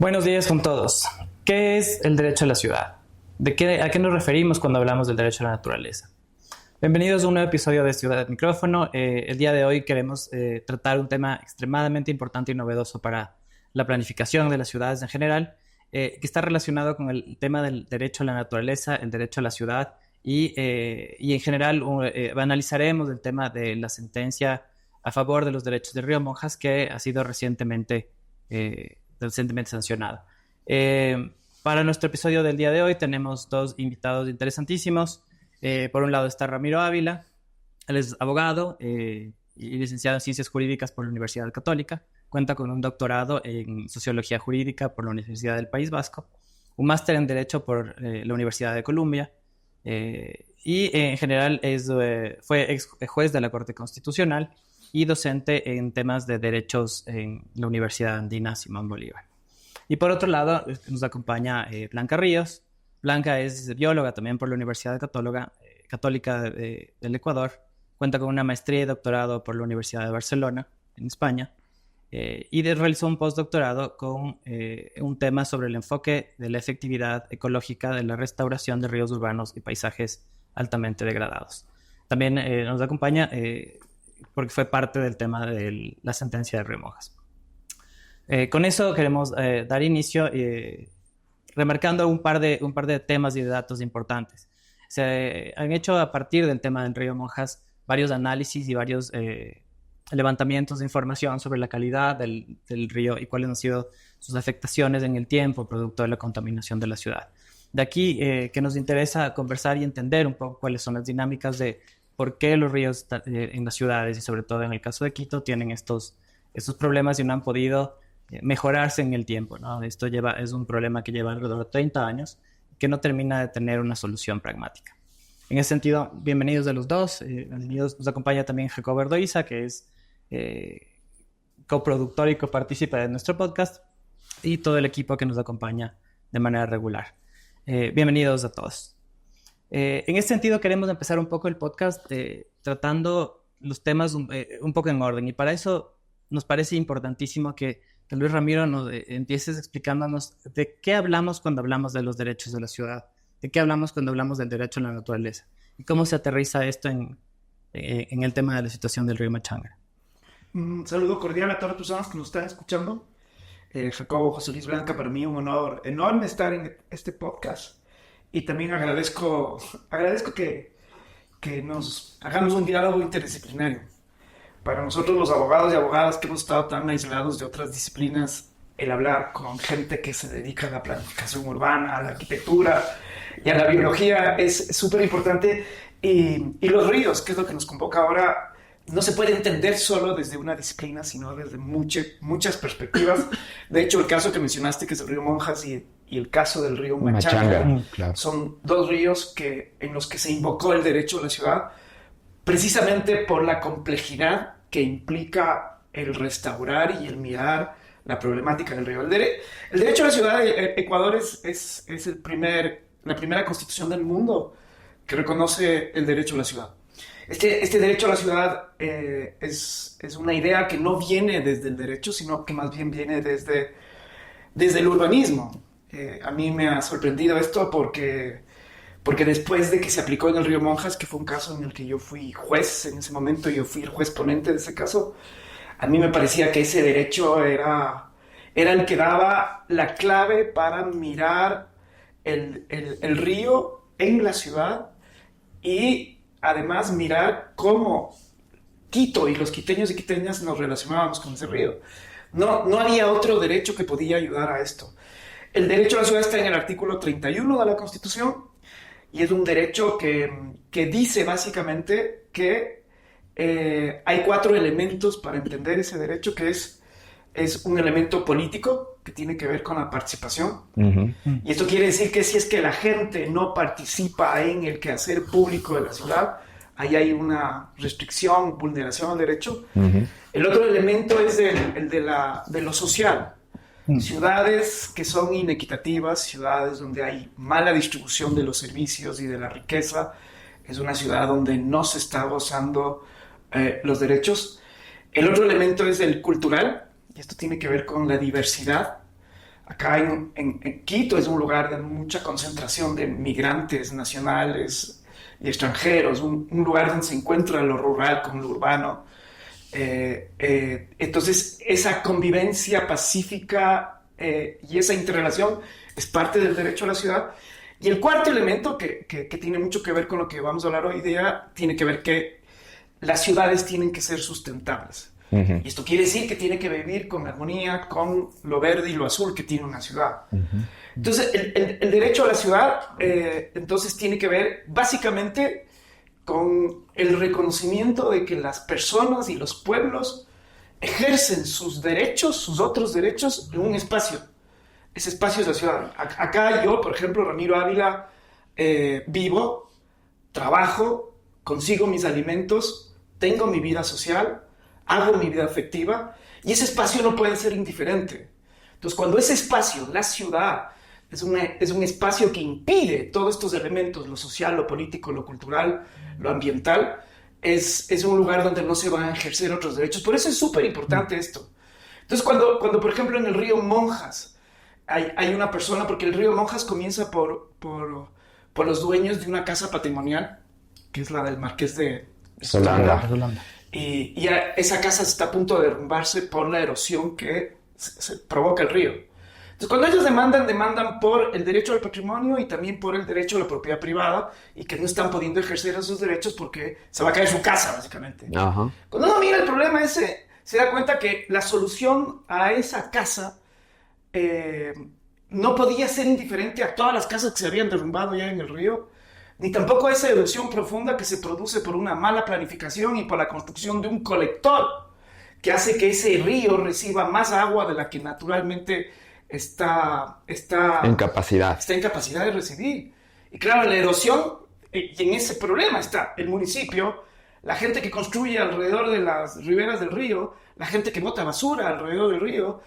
Buenos días con todos. ¿Qué es el derecho a la ciudad? ¿A qué nos referimos cuando hablamos del derecho a la naturaleza? Bienvenidos a un nuevo episodio de Ciudad al Micrófono. El día de hoy queremos tratar un tema extremadamente importante y novedoso para la planificación de las ciudades en general, que está relacionado con el tema del derecho a la naturaleza, el derecho a la ciudad y en general analizaremos el tema de la sentencia a favor de los derechos del río Monjas que ha sido recientemente sancionado. Para nuestro episodio del día de hoy tenemos dos invitados interesantísimos. Por un lado está Ramiro Ávila, él es abogado y licenciado en Ciencias Jurídicas por la Universidad Católica, cuenta con un doctorado en Sociología Jurídica por la Universidad del País Vasco, un máster en Derecho por la Universidad de Columbia y en general fue ex juez de la Corte Constitucional y docente en temas de derechos en la Universidad Andina Simón Bolívar. Y por otro lado nos acompaña Blanca Ríos. Blanca es bióloga también por la Universidad Católica del Ecuador. Cuenta con una maestría y doctorado por la Universidad de Barcelona, en España. Y realizó un postdoctorado con un tema sobre el enfoque de la efectividad ecológica de la restauración de ríos urbanos y paisajes altamente degradados. También nos acompaña porque fue parte del tema de la sentencia de Río Monjas. Con eso queremos dar inicio remarcando un par de temas y de datos importantes. Se han hecho a partir del tema del río Monjas varios análisis y varios levantamientos de información sobre la calidad del río y cuáles han sido sus afectaciones en el tiempo producto de la contaminación de la ciudad. De aquí que nos interesa conversar y entender un poco cuáles son las dinámicas de por qué los ríos en las ciudades y sobre todo en el caso de Quito tienen estos problemas y no han podido mejorarse en el tiempo, ¿no? Esto es un problema que lleva alrededor de 30 años que no termina de tener una solución pragmática. En ese sentido, bienvenidos a los dos. Nos acompaña también Jacobo Erdoiza, que es coproductor y copartícipe de nuestro podcast, y todo el equipo que nos acompaña de manera regular. Bienvenidos a todos. En ese sentido, queremos empezar un poco el podcast tratando los temas un poco en orden, y para eso nos parece importantísimo que tal vez Ramiro nos empieces explicándonos de qué hablamos cuando hablamos de los derechos de la ciudad, de qué hablamos cuando hablamos del derecho a la naturaleza y cómo se aterriza esto en el tema de la situación del río Machangra. Un saludo cordial a todas las personas que nos están escuchando. Jacobo, José Luis, Blanca, para mí un honor enorme estar en este podcast y también agradezco que nos hagamos un diálogo interdisciplinario. Para nosotros los abogados y abogadas que hemos estado tan aislados de otras disciplinas, el hablar con gente que se dedica a la planificación urbana, a la arquitectura y a la biología es súper importante. Y los ríos, que es lo que nos convoca ahora, no se puede entender solo desde una disciplina, sino desde muchas perspectivas. De hecho, el caso que mencionaste, que es el río Monjas, y el caso del río Machangra, claro, son dos ríos en los que se invocó el derecho a la ciudad, precisamente por la complejidad que implica el restaurar y el mirar la problemática del río. El derecho a la ciudad de Ecuador es la primera constitución del mundo que reconoce el derecho a la ciudad. Este derecho a la ciudad es una idea que no viene desde el derecho, sino que más bien viene desde el urbanismo. A mí me ha sorprendido esto porque después de que se aplicó en el río Monjas, que fue un caso en el que yo fui juez en ese momento, yo fui el juez ponente de ese caso, a mí me parecía que ese derecho era el que daba la clave para mirar el río en la ciudad y además mirar cómo Quito y los quiteños y quiteñas nos relacionábamos con ese río. No había otro derecho que podía ayudar a esto. El derecho a la ciudad está en el artículo 31 de la Constitución, y es un derecho que dice básicamente que hay 4 elementos para entender ese derecho, que es un elemento político que tiene que ver con la participación. Uh-huh. Y esto quiere decir que si es que la gente no participa en el quehacer público de la ciudad, ahí hay una restricción, vulneración al derecho. Uh-huh. El otro elemento es el de lo social. Ciudades que son inequitativas, ciudades donde hay mala distribución de los servicios y de la riqueza, es una ciudad donde no se está gozando los derechos. El otro elemento es el cultural, y esto tiene que ver con la diversidad. Acá en Quito es un lugar de mucha concentración de migrantes nacionales y extranjeros, un lugar donde se encuentra lo rural con lo urbano. Entonces, esa convivencia pacífica y esa interrelación es parte del derecho a la ciudad. Y el cuarto elemento que tiene mucho que ver con lo que vamos a hablar hoy día, tiene que ver que las ciudades tienen que ser sustentables. Y esto quiere decir que tiene que vivir con armonía, con lo verde y lo azul que tiene una ciudad. Entonces, el derecho a la ciudad, entonces, tiene que ver básicamente con el reconocimiento de que las personas y los pueblos ejercen sus derechos, sus otros derechos, en un espacio. Ese espacio es la ciudad. Acá yo, por ejemplo, Ramiro Ávila, vivo, trabajo, consigo mis alimentos, tengo mi vida social, hago mi vida afectiva, y ese espacio no puede ser indiferente. Entonces, cuando ese espacio, la ciudad, es un espacio que impide todos estos elementos, lo social, lo político, lo cultural, lo ambiental, es un lugar donde no se van a ejercer otros derechos. Por eso es súper importante esto. Entonces, cuando, por ejemplo, en el río Monjas hay una persona, porque el río Monjas comienza por los dueños de una casa patrimonial, que es la del Marqués de Solanda. Y esa casa está a punto de derrumbarse por la erosión que se provoca el río. Entonces, cuando ellos demandan por el derecho al patrimonio y también por el derecho a la propiedad privada, y que no están pudiendo ejercer esos derechos porque se va a caer su casa, básicamente. Ajá. Cuando uno mira el problema ese, se da cuenta que la solución a esa casa no podía ser indiferente a todas las casas que se habían derrumbado ya en el río, ni tampoco esa erosión profunda que se produce por una mala planificación y por la construcción de un colector que hace que ese río reciba más agua de la que naturalmente está en capacidad de recibir. Y claro, la erosión, y en ese problema está el municipio, la gente que construye alrededor de las riberas del río, la gente que bota basura alrededor del río,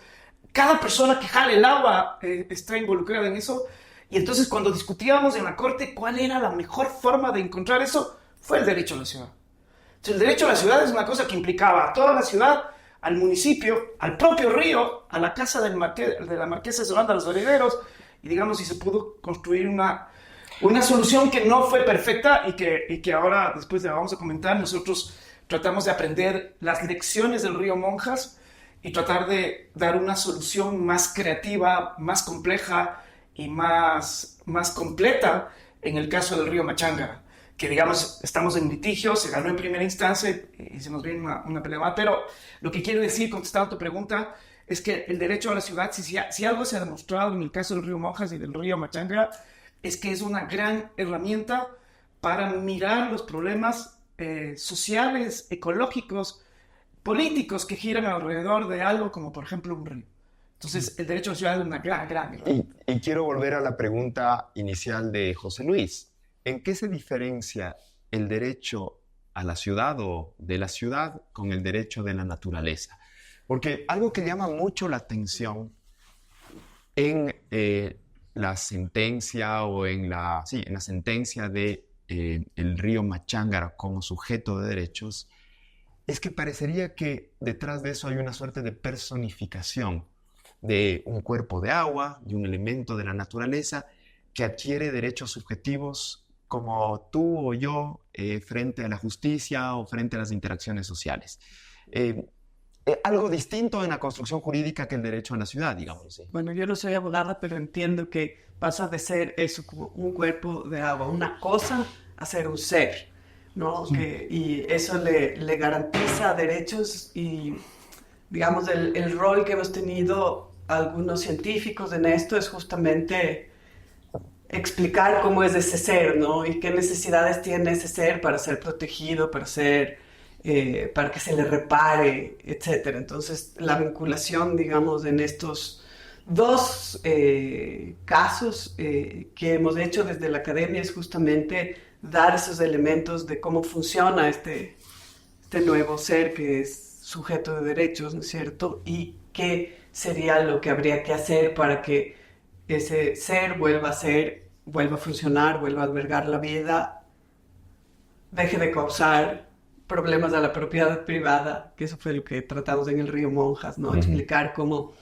cada persona que jale el agua está involucrada en eso. Y entonces, cuando discutíamos en la corte cuál era la mejor forma de encontrar eso, fue el derecho a la ciudad. Entonces, el derecho a la ciudad es una cosa que implicaba a toda la ciudad, al municipio, al propio río, a la casa de la Marquesa de Solanda, a los herederos, y digamos, si se pudo construir una solución que no fue perfecta y que ahora, después de la vamos a comentar, nosotros tratamos de aprender las lecciones del río Monjas y tratar de dar una solución más creativa, más compleja y más completa en el caso del río Machángara, que digamos estamos en litigio, se ganó en primera instancia y se nos viene una pelea más, pero lo que quiero decir, contestando a tu pregunta, es que el derecho a la ciudad, si algo se ha demostrado en el caso del río Monjas y del río Machángara, es que es una gran herramienta para mirar los problemas sociales, ecológicos, políticos que giran alrededor de algo como, por ejemplo, un río. Entonces, el derecho a la ciudad es una gran y quiero volver a la pregunta inicial de José Luis. ¿En qué se diferencia el derecho a la ciudad o de la ciudad con el derecho de la naturaleza? Porque algo que llama mucho la atención en la sentencia o en la sentencia de el río Machángara como sujeto de derechos es que parecería que detrás de eso hay una suerte de personificación de un cuerpo de agua, de un elemento de la naturaleza que adquiere derechos subjetivos como tú o yo frente a la justicia o frente a las interacciones sociales. Algo distinto en la construcción jurídica que el derecho a la ciudad, digamos así. Bueno, yo no soy abogada, pero entiendo que pasa de ser eso como un cuerpo de agua, una cosa, a ser un ser, ¿no? Sí. Y eso le garantiza derechos y, digamos, el rol que hemos tenido algunos científicos en esto es justamente explicar cómo es ese ser, ¿no? Y qué necesidades tiene ese ser para ser protegido, para que se le repare, etc. Entonces, la vinculación, digamos, en estos dos casos que hemos hecho desde la academia es justamente dar esos elementos de cómo funciona este nuevo ser que es sujeto de derechos, ¿no es cierto? Y qué sería lo que habría que hacer para que ese ser vuelva a funcionar, vuelva a albergar la vida, deje de causar problemas a la propiedad privada, que eso fue lo que tratamos en el río Monjas, ¿no? Explicar cómo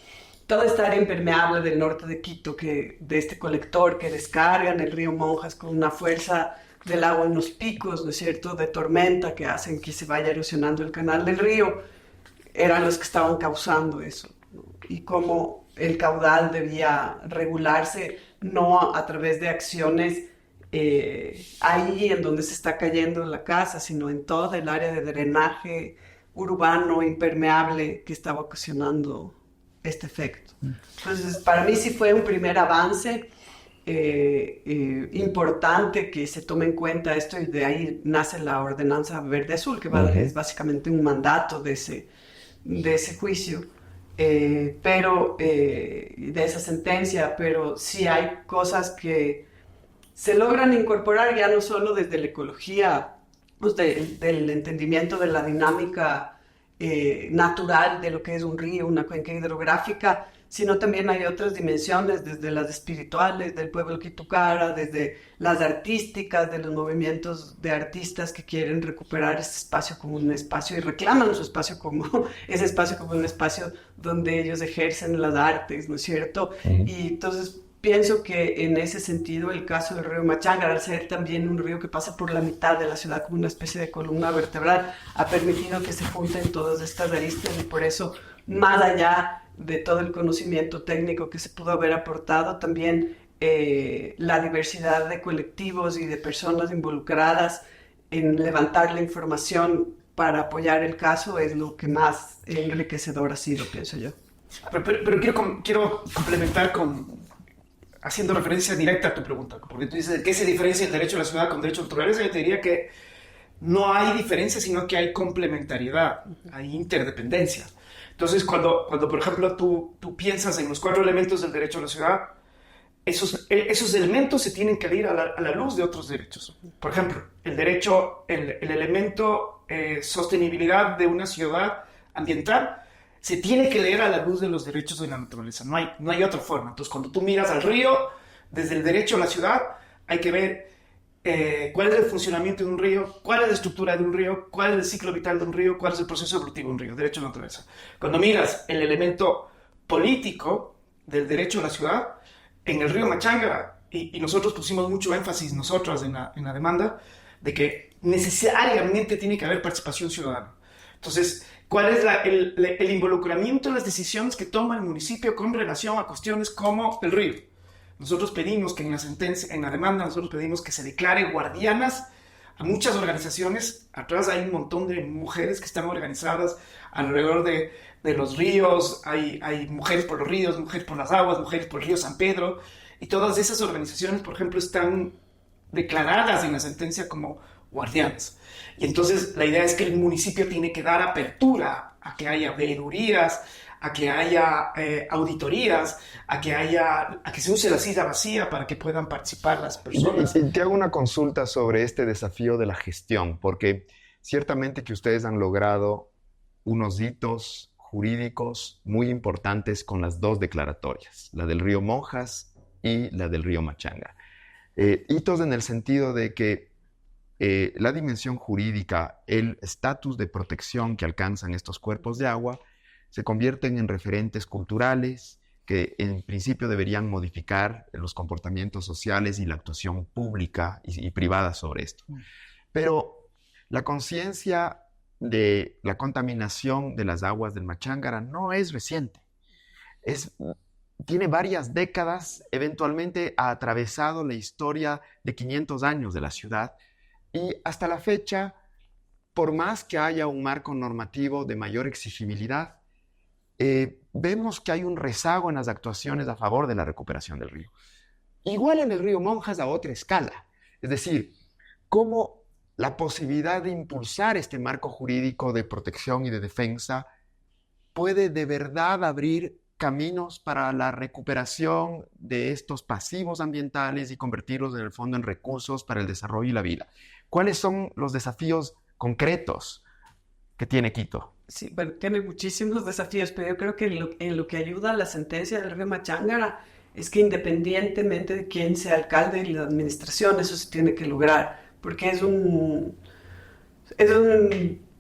toda esta área impermeable del norte de Quito, de este colector que descarga en el río Monjas con una fuerza del agua en los picos, ¿no es cierto?, de tormenta que hacen que se vaya erosionando el canal del río, eran los que estaban causando eso, ¿no? Y cómo el caudal debía regularse no a través de acciones ahí en donde se está cayendo la casa, sino en toda el área de drenaje urbano impermeable que estaba ocasionando este efecto. Entonces, para mí sí fue un primer avance importante que se tome en cuenta esto, y de ahí nace la ordenanza verde-azul, que es básicamente un mandato de ese juicio, de esa sentencia, pero sí hay cosas que se logran incorporar ya no solo desde la ecología, pues del entendimiento de la dinámica natural de lo que es un río, una cuenca hidrográfica, sino también hay otras dimensiones, desde las espirituales del pueblo Quitucara, desde las artísticas, de los movimientos de artistas que quieren recuperar ese espacio como un espacio y reclaman su espacio como ese espacio como un espacio donde ellos ejercen las artes, ¿no es cierto? Y entonces pienso que en ese sentido el caso del río Machanga, al ser también un río que pasa por la mitad de la ciudad como una especie de columna vertebral, ha permitido que se junten todas estas aristas, y por eso, más allá de todo el conocimiento técnico que se pudo haber aportado, también la diversidad de colectivos y de personas involucradas en levantar la información para apoyar el caso es lo que más enriquecedor ha sido, pienso yo. Pero quiero complementar haciendo referencia directa a tu pregunta, porque tú dices, ¿qué se diferencia el derecho a la ciudad con el derecho a la naturaleza? Yo te diría que no hay diferencia, sino que hay complementariedad, hay interdependencia. Entonces, cuando por ejemplo, tú piensas en los 4 elementos del derecho a la ciudad, esos elementos se tienen que ir a la luz de otros derechos. Por ejemplo, el elemento sostenibilidad de una ciudad ambiental se tiene que leer a la luz de los derechos de la naturaleza. No hay otra forma. Entonces, cuando tú miras al río, desde el derecho a la ciudad, hay que ver cuál es el funcionamiento de un río, cuál es la estructura de un río, cuál es el ciclo vital de un río, cuál es el proceso evolutivo de un río, derecho a la naturaleza. Cuando miras el elemento político del derecho a la ciudad, en el río Machanga, y nosotros pusimos mucho énfasis, nosotras, en la demanda, de que necesariamente tiene que haber participación ciudadana. Entonces, ¿cuál es el involucramiento en las decisiones que toma el municipio con relación a cuestiones como el río? Nosotros pedimos que en la demanda, nosotros pedimos que se declare guardianas a muchas organizaciones. Atrás hay un montón de mujeres que están organizadas alrededor de los ríos. Hay mujeres por los ríos, mujeres por las aguas, mujeres por el río San Pedro. Y todas esas organizaciones, por ejemplo, están declaradas en la sentencia como guardianas. Y entonces la idea es que el municipio tiene que dar apertura a que haya veedurías, a que haya auditorías, a que se use la silla vacía para que puedan participar las personas. Y te hago una consulta sobre este desafío de la gestión, porque ciertamente que ustedes han logrado unos hitos jurídicos muy importantes con las 2 declaratorias, la del río Monjas y la del río Machanga. Hitos en el sentido de que la dimensión jurídica, el estatus de protección que alcanzan estos cuerpos de agua, se convierten en referentes culturales que en principio deberían modificar los comportamientos sociales y la actuación pública y privada sobre esto. Pero la conciencia de la contaminación de las aguas del Machángara no es reciente. Tiene varias décadas, eventualmente ha atravesado la historia de 500 años de la ciudad, y hasta la fecha, por más que haya un marco normativo de mayor exigibilidad, vemos que hay un rezago en las actuaciones a favor de la recuperación del río. Igual en el río Monjas a otra escala. Es decir, cómo la posibilidad de impulsar este marco jurídico de protección y de defensa puede de verdad abrir caminos para la recuperación de estos pasivos ambientales y convertirlos en el fondo en recursos para el desarrollo y la vida. ¿Cuáles son los desafíos concretos que tiene Quito? Sí, bueno, tiene muchísimos desafíos, pero yo creo que en lo que ayuda a la sentencia del río Machangara es que independientemente de quién sea alcalde y la administración, eso se tiene que lograr, porque es un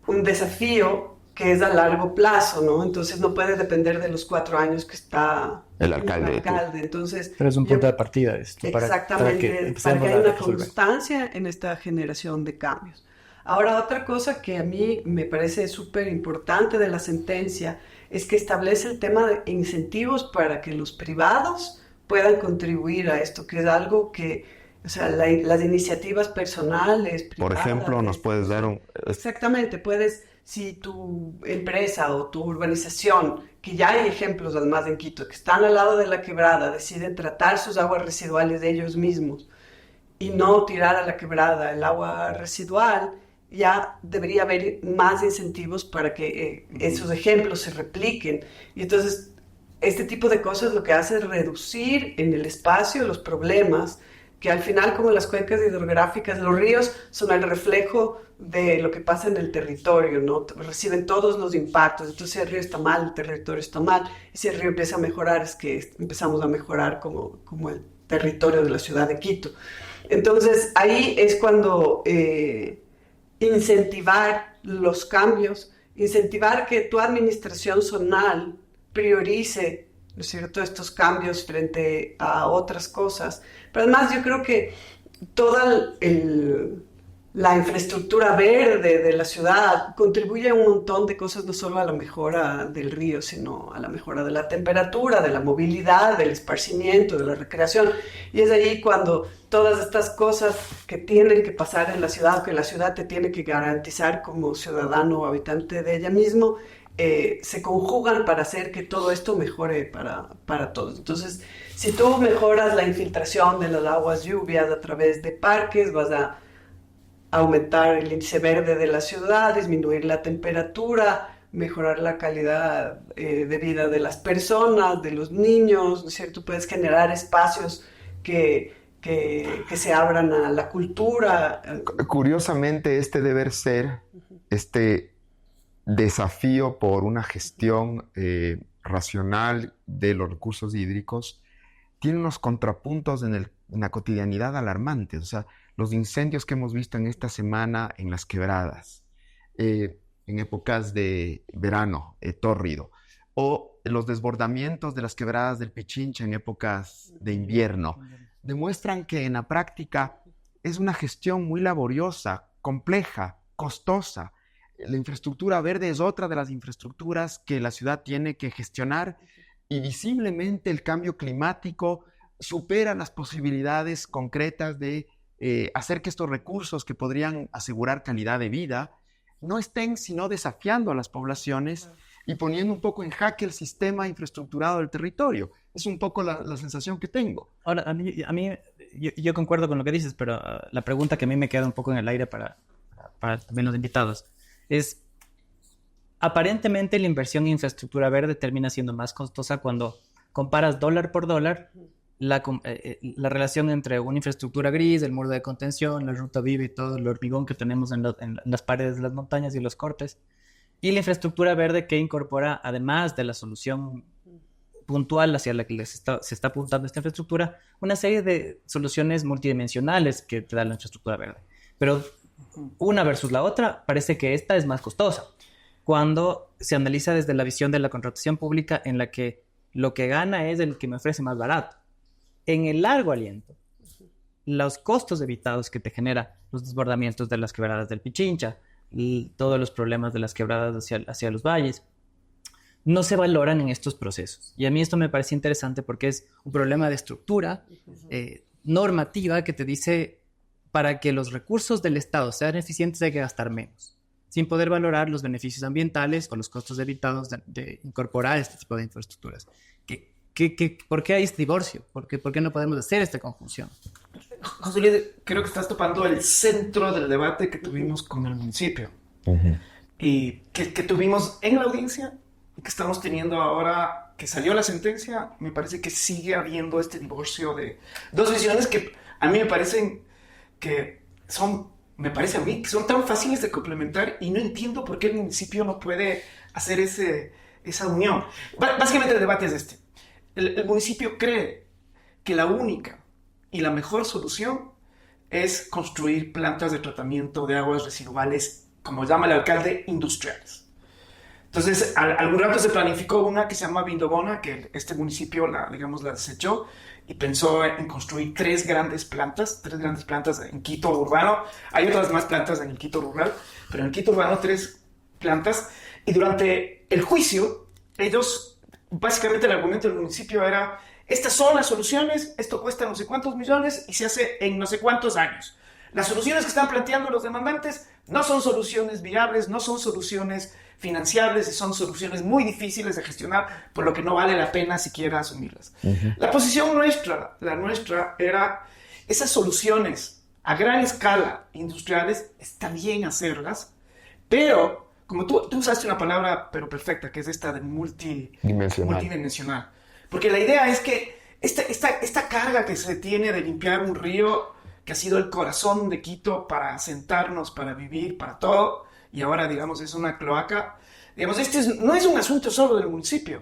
desafío que es a largo plazo, ¿no? Entonces no puede depender de los 4 años que está El alcalde. Entonces, Pero es un punto de partida esto, exactamente, para que haya una constancia en esta generación de cambios. Ahora, otra cosa que a mí me parece súper importante de la sentencia es que establece el tema de incentivos para que los privados puedan contribuir a esto, que es algo que, o sea, las iniciativas personales, privadas... Por ejemplo, nos puedes dar un... Exactamente, puedes, si tu empresa o tu urbanización, que ya hay ejemplos además en Quito, que están al lado de la quebrada, deciden tratar sus aguas residuales de ellos mismos y no tirar a la quebrada el agua residual, ya debería haber más incentivos para que esos ejemplos se repliquen. Y entonces, este tipo de cosas lo que hace es reducir en el espacio los problemas, que al final, como las cuencas hidrográficas, los ríos son el reflejo de lo que pasa en el territorio, ¿no? Reciben todos los impactos. Entonces, si el río está mal, el territorio está mal. Y si el río empieza a mejorar, es que empezamos a mejorar como el territorio de la ciudad de Quito. Entonces, ahí es cuando... incentivar los cambios, incentivar que tu administración zonal priorice, ¿no es cierto?, estos cambios frente a otras cosas. Pero además yo creo que toda la infraestructura verde de la ciudad contribuye a un montón de cosas, no solo a la mejora del río, sino a la mejora de la temperatura, de la movilidad, del esparcimiento, de la recreación. Y es ahí cuando todas estas cosas que tienen que pasar en la ciudad, que la ciudad te tiene que garantizar como ciudadano o habitante de ella mismo, se conjugan para hacer que todo esto mejore para todos. Entonces, si tú mejoras la infiltración de las aguas lluvias a través de parques, vas a aumentar el índice verde de la ciudad, disminuir la temperatura, mejorar la calidad de vida de las personas, de los niños, ¿no es cierto? Puedes generar espacios que se abran a la cultura. Curiosamente, este deber ser, este desafío por una gestión racional de los recursos hídricos, tiene unos contrapuntos en la cotidianidad alarmantes. O sea, los incendios que hemos visto en esta semana en las quebradas, en épocas de verano tórrido, o los desbordamientos de las quebradas del Pichincha en épocas de invierno, demuestran que en la práctica es una gestión muy laboriosa, compleja, costosa. La infraestructura verde es otra de las infraestructuras que la ciudad tiene que gestionar, y visiblemente el cambio climático supera las posibilidades concretas de hacer que estos recursos que podrían asegurar calidad de vida no estén sino desafiando a las poblaciones y poniendo un poco en jaque el sistema infraestructurado del territorio. Es un poco la sensación que tengo. Ahora, a mí yo concuerdo con lo que dices, pero la pregunta que a mí me queda un poco en el aire para también los invitados es, aparentemente la inversión en infraestructura verde termina siendo más costosa cuando comparas dólar por dólar la relación entre una infraestructura gris, el muro de contención, la ruta viva y todo el hormigón que tenemos en las paredes de las montañas y los cortes, y la infraestructura verde que incorpora, además de la solución puntual hacia la que se está apuntando esta infraestructura, una serie de soluciones multidimensionales que te da la infraestructura verde. Pero una versus la otra, parece que esta es más costosa cuando se analiza desde la visión de la contratación pública, en la que lo que gana es el que me ofrece más barato. En el largo aliento, los costos evitados que te genera los desbordamientos de las quebradas del Pichincha y todos los problemas de las quebradas hacia los valles no se valoran en estos procesos. Y a mí esto me parece interesante porque es un problema de estructura normativa que te dice, para que los recursos del Estado sean eficientes hay que gastar menos, sin poder valorar los beneficios ambientales o los costos evitados de incorporar este tipo de infraestructuras. ¿Por qué hay este divorcio? ¿Por qué no podemos hacer esta conjunción? José Luis, creo que estás topando el centro del debate que tuvimos con el municipio. Y que tuvimos en la audiencia y que estamos teniendo ahora que salió la sentencia. Me parece que sigue habiendo este divorcio de dos visiones que a mí me parecen que me parece a mí que son tan fáciles de complementar, y no entiendo por qué el municipio no puede hacer esa unión. Básicamente el debate es este. El municipio cree que la única y la mejor solución es construir plantas de tratamiento de aguas residuales, como llama el alcalde, industriales. Entonces, algún rato se planificó una que se llama Vindobona, que este municipio la desechó y pensó en construir tres grandes plantas en Quito urbano. Hay otras más plantas en el Quito rural, pero en el Quito urbano 3 plantas. Y durante el juicio, ellos, básicamente el argumento del municipio era, estas son las soluciones, esto cuesta no sé cuántos millones y se hace en no sé cuántos años. Las soluciones que están planteando los demandantes no son soluciones viables, no son soluciones financiables y son soluciones muy difíciles de gestionar, por lo que no vale la pena siquiera asumirlas. La posición nuestra, era esas soluciones a gran escala industriales, está bien hacerlas, pero como tú usaste una palabra pero perfecta, que es esta de multidimensional. Porque la idea es que esta carga que se tiene de limpiar un río que ha sido el corazón de Quito para asentarnos, para vivir, para todo, y ahora, digamos, es una cloaca. Digamos, no es un asunto solo del municipio.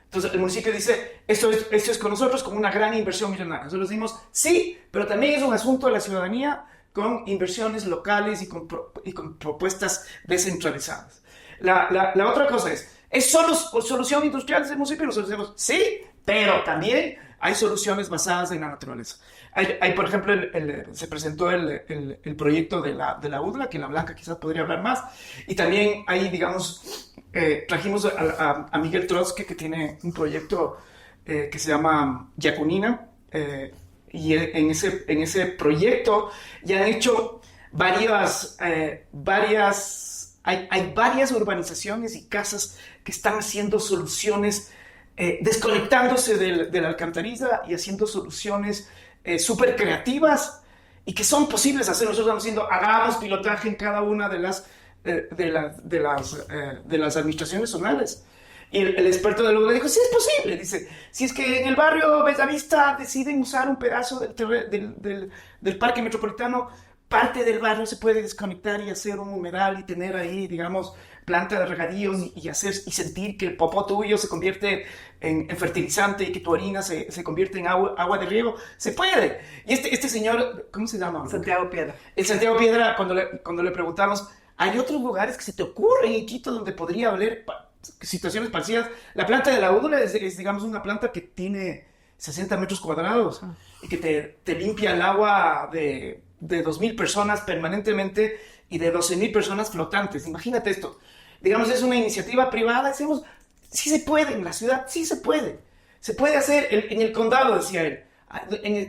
Entonces, el municipio dice, esto es con nosotros como una gran inversión millonaria. Nosotros decimos, sí, pero también es un asunto de la ciudadanía con inversiones locales y con propuestas descentralizadas. La otra cosa ¿es solo solución industrial del municipio? Nosotros decimos, sí, pero también hay soluciones basadas en la naturaleza. Hay por ejemplo, se presentó el proyecto de la UDLA, que la Blanca quizás podría hablar más, y también ahí, digamos, trajimos a Miguel Trotsky, que tiene un proyecto que se llama Yacunina, y en ese proyecto ya han hecho hay varias urbanizaciones y casas que están haciendo soluciones, desconectándose de la alcantarilla y haciendo soluciones súper creativas y que son posibles hacer. Nosotros estamos diciendo, hagamos pilotaje en cada una de las administraciones zonales. Y el experto de luego dijo, sí es posible. Dice, si es que en el barrio Bellavista deciden usar un pedazo del parque metropolitano, parte del barrio se puede desconectar y hacer un humedal y tener ahí, digamos, planta de regadíos y sentir que el popó tuyo se convierte en fertilizante y que tu orina se convierte en agua de riego. Se puede. Y este señor, ¿cómo se llama? Santiago Piedra. El Santiago Piedra, cuando le preguntamos, ¿hay otros lugares que se te ocurren en Quito donde podría haber situaciones parecidas? La planta de la UDLA es, digamos, una planta que tiene 60 metros cuadrados y que te limpia el agua de 2.000 personas permanentemente y de 12.000 personas flotantes. Imagínate esto. Digamos, es una iniciativa privada. Decimos, sí se puede en la ciudad, sí se puede. Se puede hacer en el condado, decía él.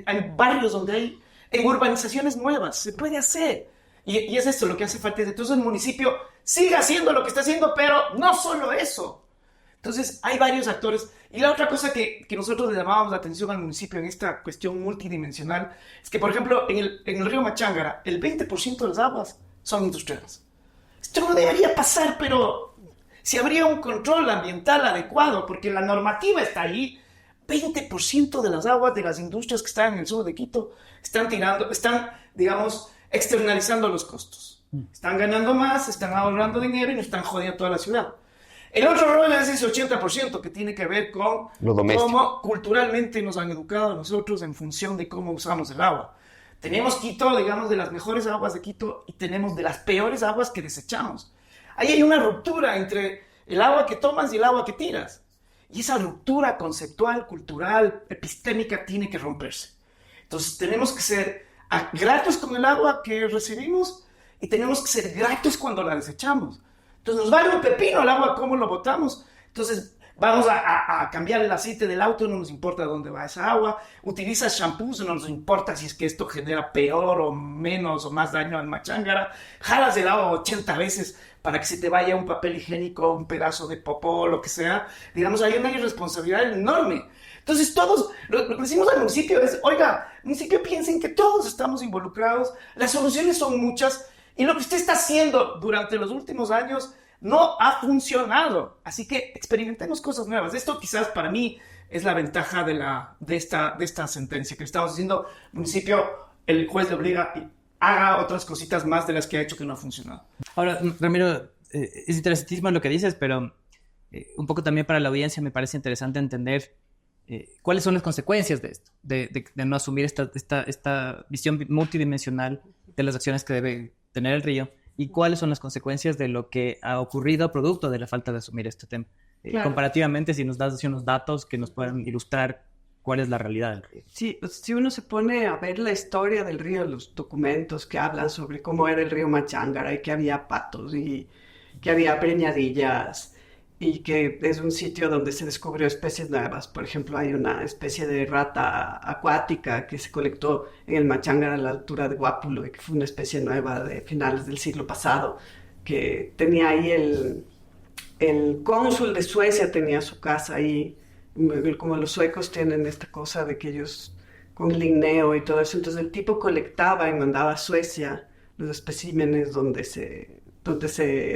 Hay barrios donde hay, en urbanizaciones nuevas, se puede hacer. Y es esto lo que hace falta. Entonces el municipio sigue haciendo lo que está haciendo, pero no solo eso. Entonces hay varios actores. Y la otra cosa que nosotros le llamábamos la atención al municipio en esta cuestión multidimensional es que, por ejemplo, en el río Machángara, el 20% de las aguas son industriales. Esto no debería pasar, pero si habría un control ambiental adecuado, porque la normativa está ahí, 20% de las aguas de las industrias que están en el sur de Quito están, digamos, externalizando los costos. Están ganando más, están ahorrando dinero y nos están jodiendo toda la ciudad. El otro rol es ese 80% que tiene que ver con cómo culturalmente nos han educado a nosotros en función de cómo usamos el agua. Tenemos Quito, digamos, de las mejores aguas de Quito y tenemos de las peores aguas que desechamos. Ahí hay una ruptura entre el agua que tomas y el agua que tiras. Y esa ruptura conceptual, cultural, epistémica tiene que romperse. Entonces tenemos que ser gratos con el agua que recibimos y tenemos que ser gratos cuando la desechamos. Entonces nos vale un pepino el agua, cómo lo botamos. Entonces vamos a cambiar el aceite del auto, no nos importa dónde va esa agua. Utilizas shampoos, no nos importa si es que esto genera peor o menos o más daño al Machángara. Jalas el agua 80 veces para que se te vaya un papel higiénico, un pedazo de popó, lo que sea. Digamos, hay una irresponsabilidad enorme. Entonces todos, lo que decimos al municipio es, oiga, municipio, piensen que todos estamos involucrados, las soluciones son muchas, y lo que usted está haciendo durante los últimos años no ha funcionado. Así que experimentemos cosas nuevas. Esto quizás para mí es la ventaja de esta sentencia que estamos diciendo, municipio, el juez le obliga y haga otras cositas más de las que ha hecho que no ha funcionado. Ahora, Ramiro, es interesantísimo lo que dices, pero un poco también para la audiencia me parece interesante entender cuáles son las consecuencias de esto, de no asumir esta visión multidimensional de las acciones que debe tener el río y cuáles son las consecuencias de lo que ha ocurrido producto de la falta de asumir este tema. Claro. Comparativamente, si nos das así unos datos que nos puedan ilustrar cuál es la realidad del río. Sí, si uno se pone a ver la historia del río, los documentos que hablan sobre cómo era el río Machángara y que había patos y que había preñadillas y que es un sitio donde se descubrió especies nuevas. Por ejemplo, hay una especie de rata acuática que se colectó en el Machángara a la altura de Guápulo y que fue una especie nueva de finales del siglo pasado, que tenía ahí el cónsul de Suecia tenía su casa ahí, como los suecos tienen esta cosa de que ellos con ligneo y todo eso, entonces el tipo colectaba y mandaba a Suecia los especímenes donde se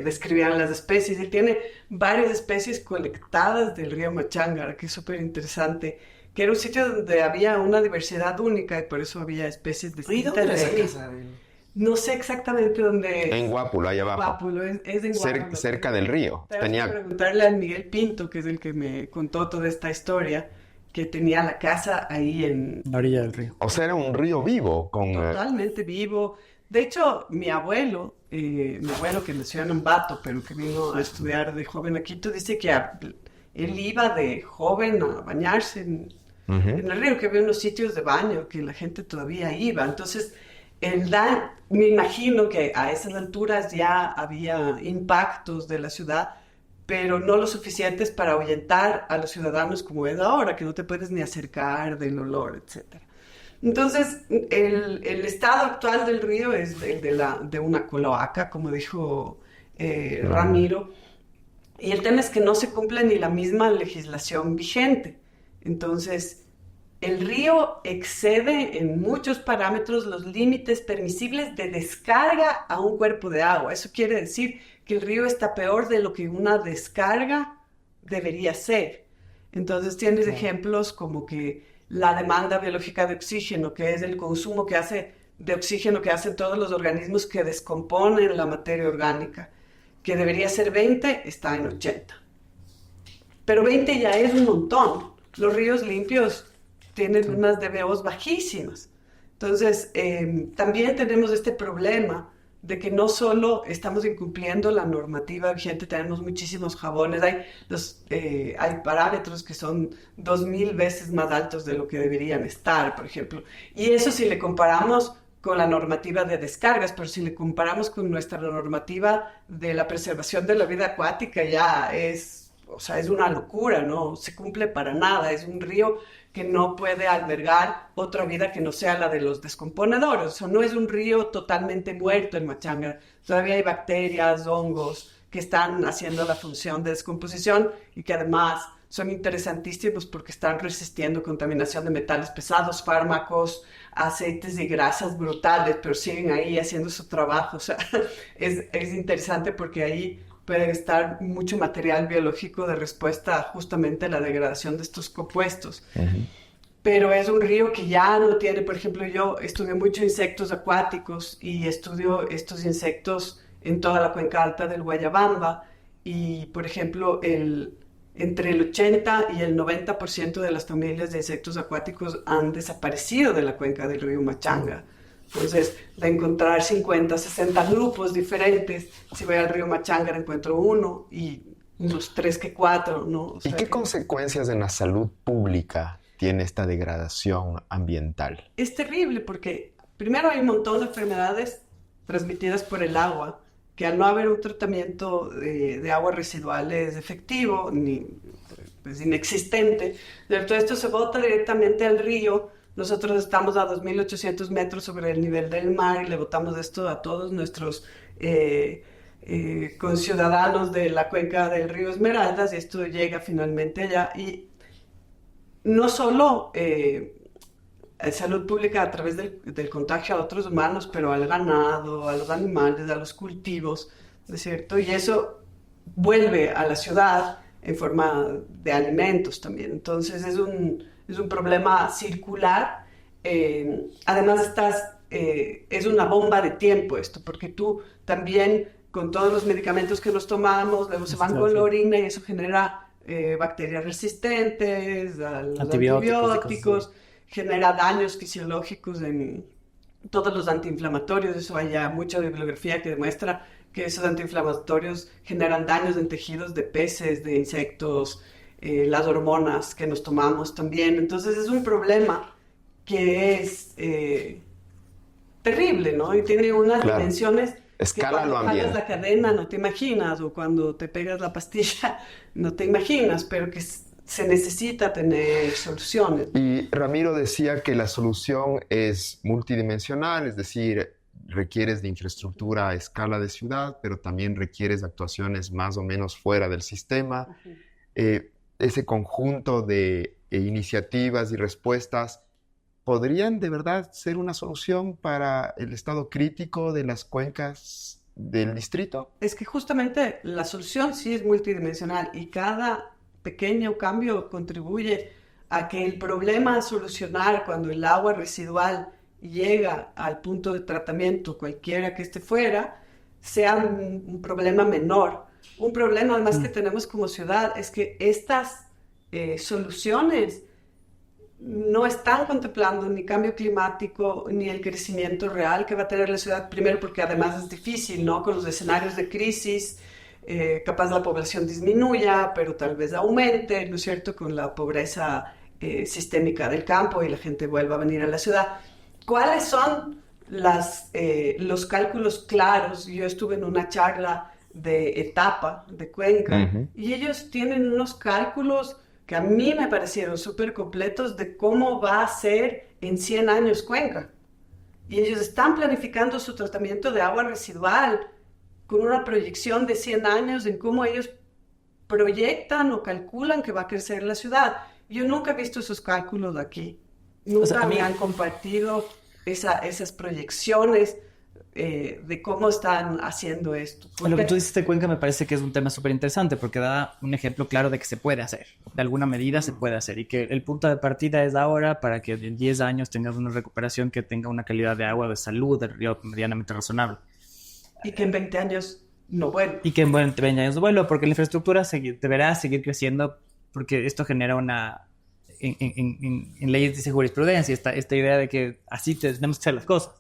describían las especies. Él tiene varias especies colectadas del río Machángara, que es súper interesante, que era un sitio donde había una diversidad única y por eso había especies ¿Y distintas. dónde es la casa de él? No sé exactamente dónde. En Guápulo, allá abajo. Guápulo, es en Guápulo. Cerca del río. Tenemos que preguntarle a Miguel Pinto, que es el que me contó toda esta historia, que tenía la casa ahí en... La orilla del río. O sea, era un río vivo con... Totalmente vivo. De hecho, mi abuelo que nació en Ambato, pero que vino a estudiar de joven a Quito, dice que él iba de joven a bañarse en el río, que había unos sitios de baño que la gente todavía iba. Entonces, me imagino que a esas alturas ya había impactos de la ciudad, pero no lo suficientes para ahuyentar a los ciudadanos como es ahora, que no te puedes ni acercar del olor, etc. Entonces, el estado actual del río es el de una cloaca, como dijo Ramiro, y el tema es que no se cumple ni la misma legislación vigente. Entonces, el río excede en muchos parámetros los límites permisibles de descarga a un cuerpo de agua. Eso quiere decir que el río está peor de lo que una descarga debería ser. Entonces tienes ejemplos como que la demanda biológica de oxígeno, que es el consumo de oxígeno que hacen todos los organismos que descomponen la materia orgánica, que debería ser 20, está en 80. Pero 20 ya es un montón. Los ríos limpios tienen unas DBOs bajísimas. Entonces, también tenemos este problema de que no solo estamos incumpliendo la normativa vigente, tenemos muchísimos jabones, hay parámetros que son 2000 veces más altos de lo que deberían estar, por ejemplo. Y eso si le comparamos con la normativa de descargas, pero si le comparamos con nuestra normativa de la preservación de la vida acuática, ya es una locura, no se cumple para nada, es un río que no puede albergar otra vida que no sea la de los descomponedores. O sea, no es un río totalmente muerto el Machángara. Todavía hay bacterias, hongos que están haciendo la función de descomposición y que además son interesantísimos porque están resistiendo contaminación de metales pesados, fármacos, aceites y grasas brutales, pero siguen ahí haciendo su trabajo. O sea, es interesante porque ahí puede estar mucho material biológico de respuesta justamente a la degradación de estos compuestos. Pero es un río que ya no tiene, por ejemplo, yo estudio mucho insectos acuáticos y estudio estos insectos en toda la cuenca alta del Guayabamba y, por ejemplo, entre el 80 y el 90% de las familias de insectos acuáticos han desaparecido de la cuenca del río Machángara. Entonces, de encontrar 50, 60 grupos diferentes, si voy al río Machángara encuentro uno y unos 3 que 4, ¿no? O sea, ¿Y qué consecuencias en la salud pública tiene esta degradación ambiental? Es terrible porque primero hay un montón de enfermedades transmitidas por el agua, que al no haber un tratamiento de aguas residuales efectivo, pues inexistente, todo esto se bota directamente al río. Nosotros estamos a 2.800 metros sobre el nivel del mar y le botamos esto a todos nuestros conciudadanos de la cuenca del río Esmeraldas y esto llega finalmente allá. Y no solo salud pública a través del contagio a otros humanos, pero al ganado, a los animales, a los cultivos, ¿no es cierto? Y eso vuelve a la ciudad en forma de alimentos también. Entonces es un problema circular. Además es una bomba de tiempo esto, porque tú también con todos los medicamentos que nos tomamos, luego se van con la orina y eso genera bacterias resistentes a los antibióticos, genera daños fisiológicos en todos los antiinflamatorios, eso hay ya mucha bibliografía que demuestra que esos antiinflamatorios generan daños en tejidos de peces, de insectos, las hormonas que nos tomamos también. Entonces es un problema que es terrible, ¿no? Y tiene unas Claro. dimensiones que Escala cuando lo jalas ambiente. la cadena no te imaginas, o cuando te pegas la pastilla no te imaginas, pero que se necesita tener soluciones. Y Ramiro decía que la solución es multidimensional, es decir, requieres de infraestructura a escala de ciudad, pero también requieres de actuaciones más o menos fuera del sistema. Ese conjunto de iniciativas y respuestas podrían de verdad ser una solución para el estado crítico de las cuencas del distrito. Es que justamente la solución sí es multidimensional y cada pequeño cambio contribuye a que el problema a solucionar cuando el agua residual llega al punto de tratamiento, cualquiera que esté fuera, sea un problema menor. Un problema además que tenemos como ciudad es que estas soluciones no están contemplando ni cambio climático ni el crecimiento real que va a tener la ciudad, primero porque además es difícil, ¿no? Con los escenarios de crisis, capaz la población disminuya, pero tal vez aumente, ¿no es cierto? Con la pobreza sistémica del campo y la gente vuelva a venir a la ciudad. ¿Cuáles son los cálculos claros? Yo estuve en una charla de etapa de Cuenca y ellos tienen unos cálculos que a mí me parecieron súper completos de cómo va a ser en 100 años Cuenca. Y ellos están planificando su tratamiento de agua residual con una proyección de 100 años en cómo ellos proyectan o calculan que va a crecer la ciudad. Yo nunca he visto esos cálculos de aquí. Nunca me han compartido esas proyecciones de cómo están haciendo esto. Lo que tú dices de Cuenca me parece que es un tema súper interesante porque da un ejemplo claro de que se puede hacer. De alguna medida se puede hacer y que el punto de partida es ahora para que en 10 años tengas una recuperación que tenga una calidad de agua, de salud, del río medianamente razonable. Y que en 20 años no vuelva. Y que en 20 años no vuelva porque la infraestructura deberá seguir creciendo porque esto genera una... En leyes dice jurisprudencia, esta idea de que así tenemos que hacer las cosas.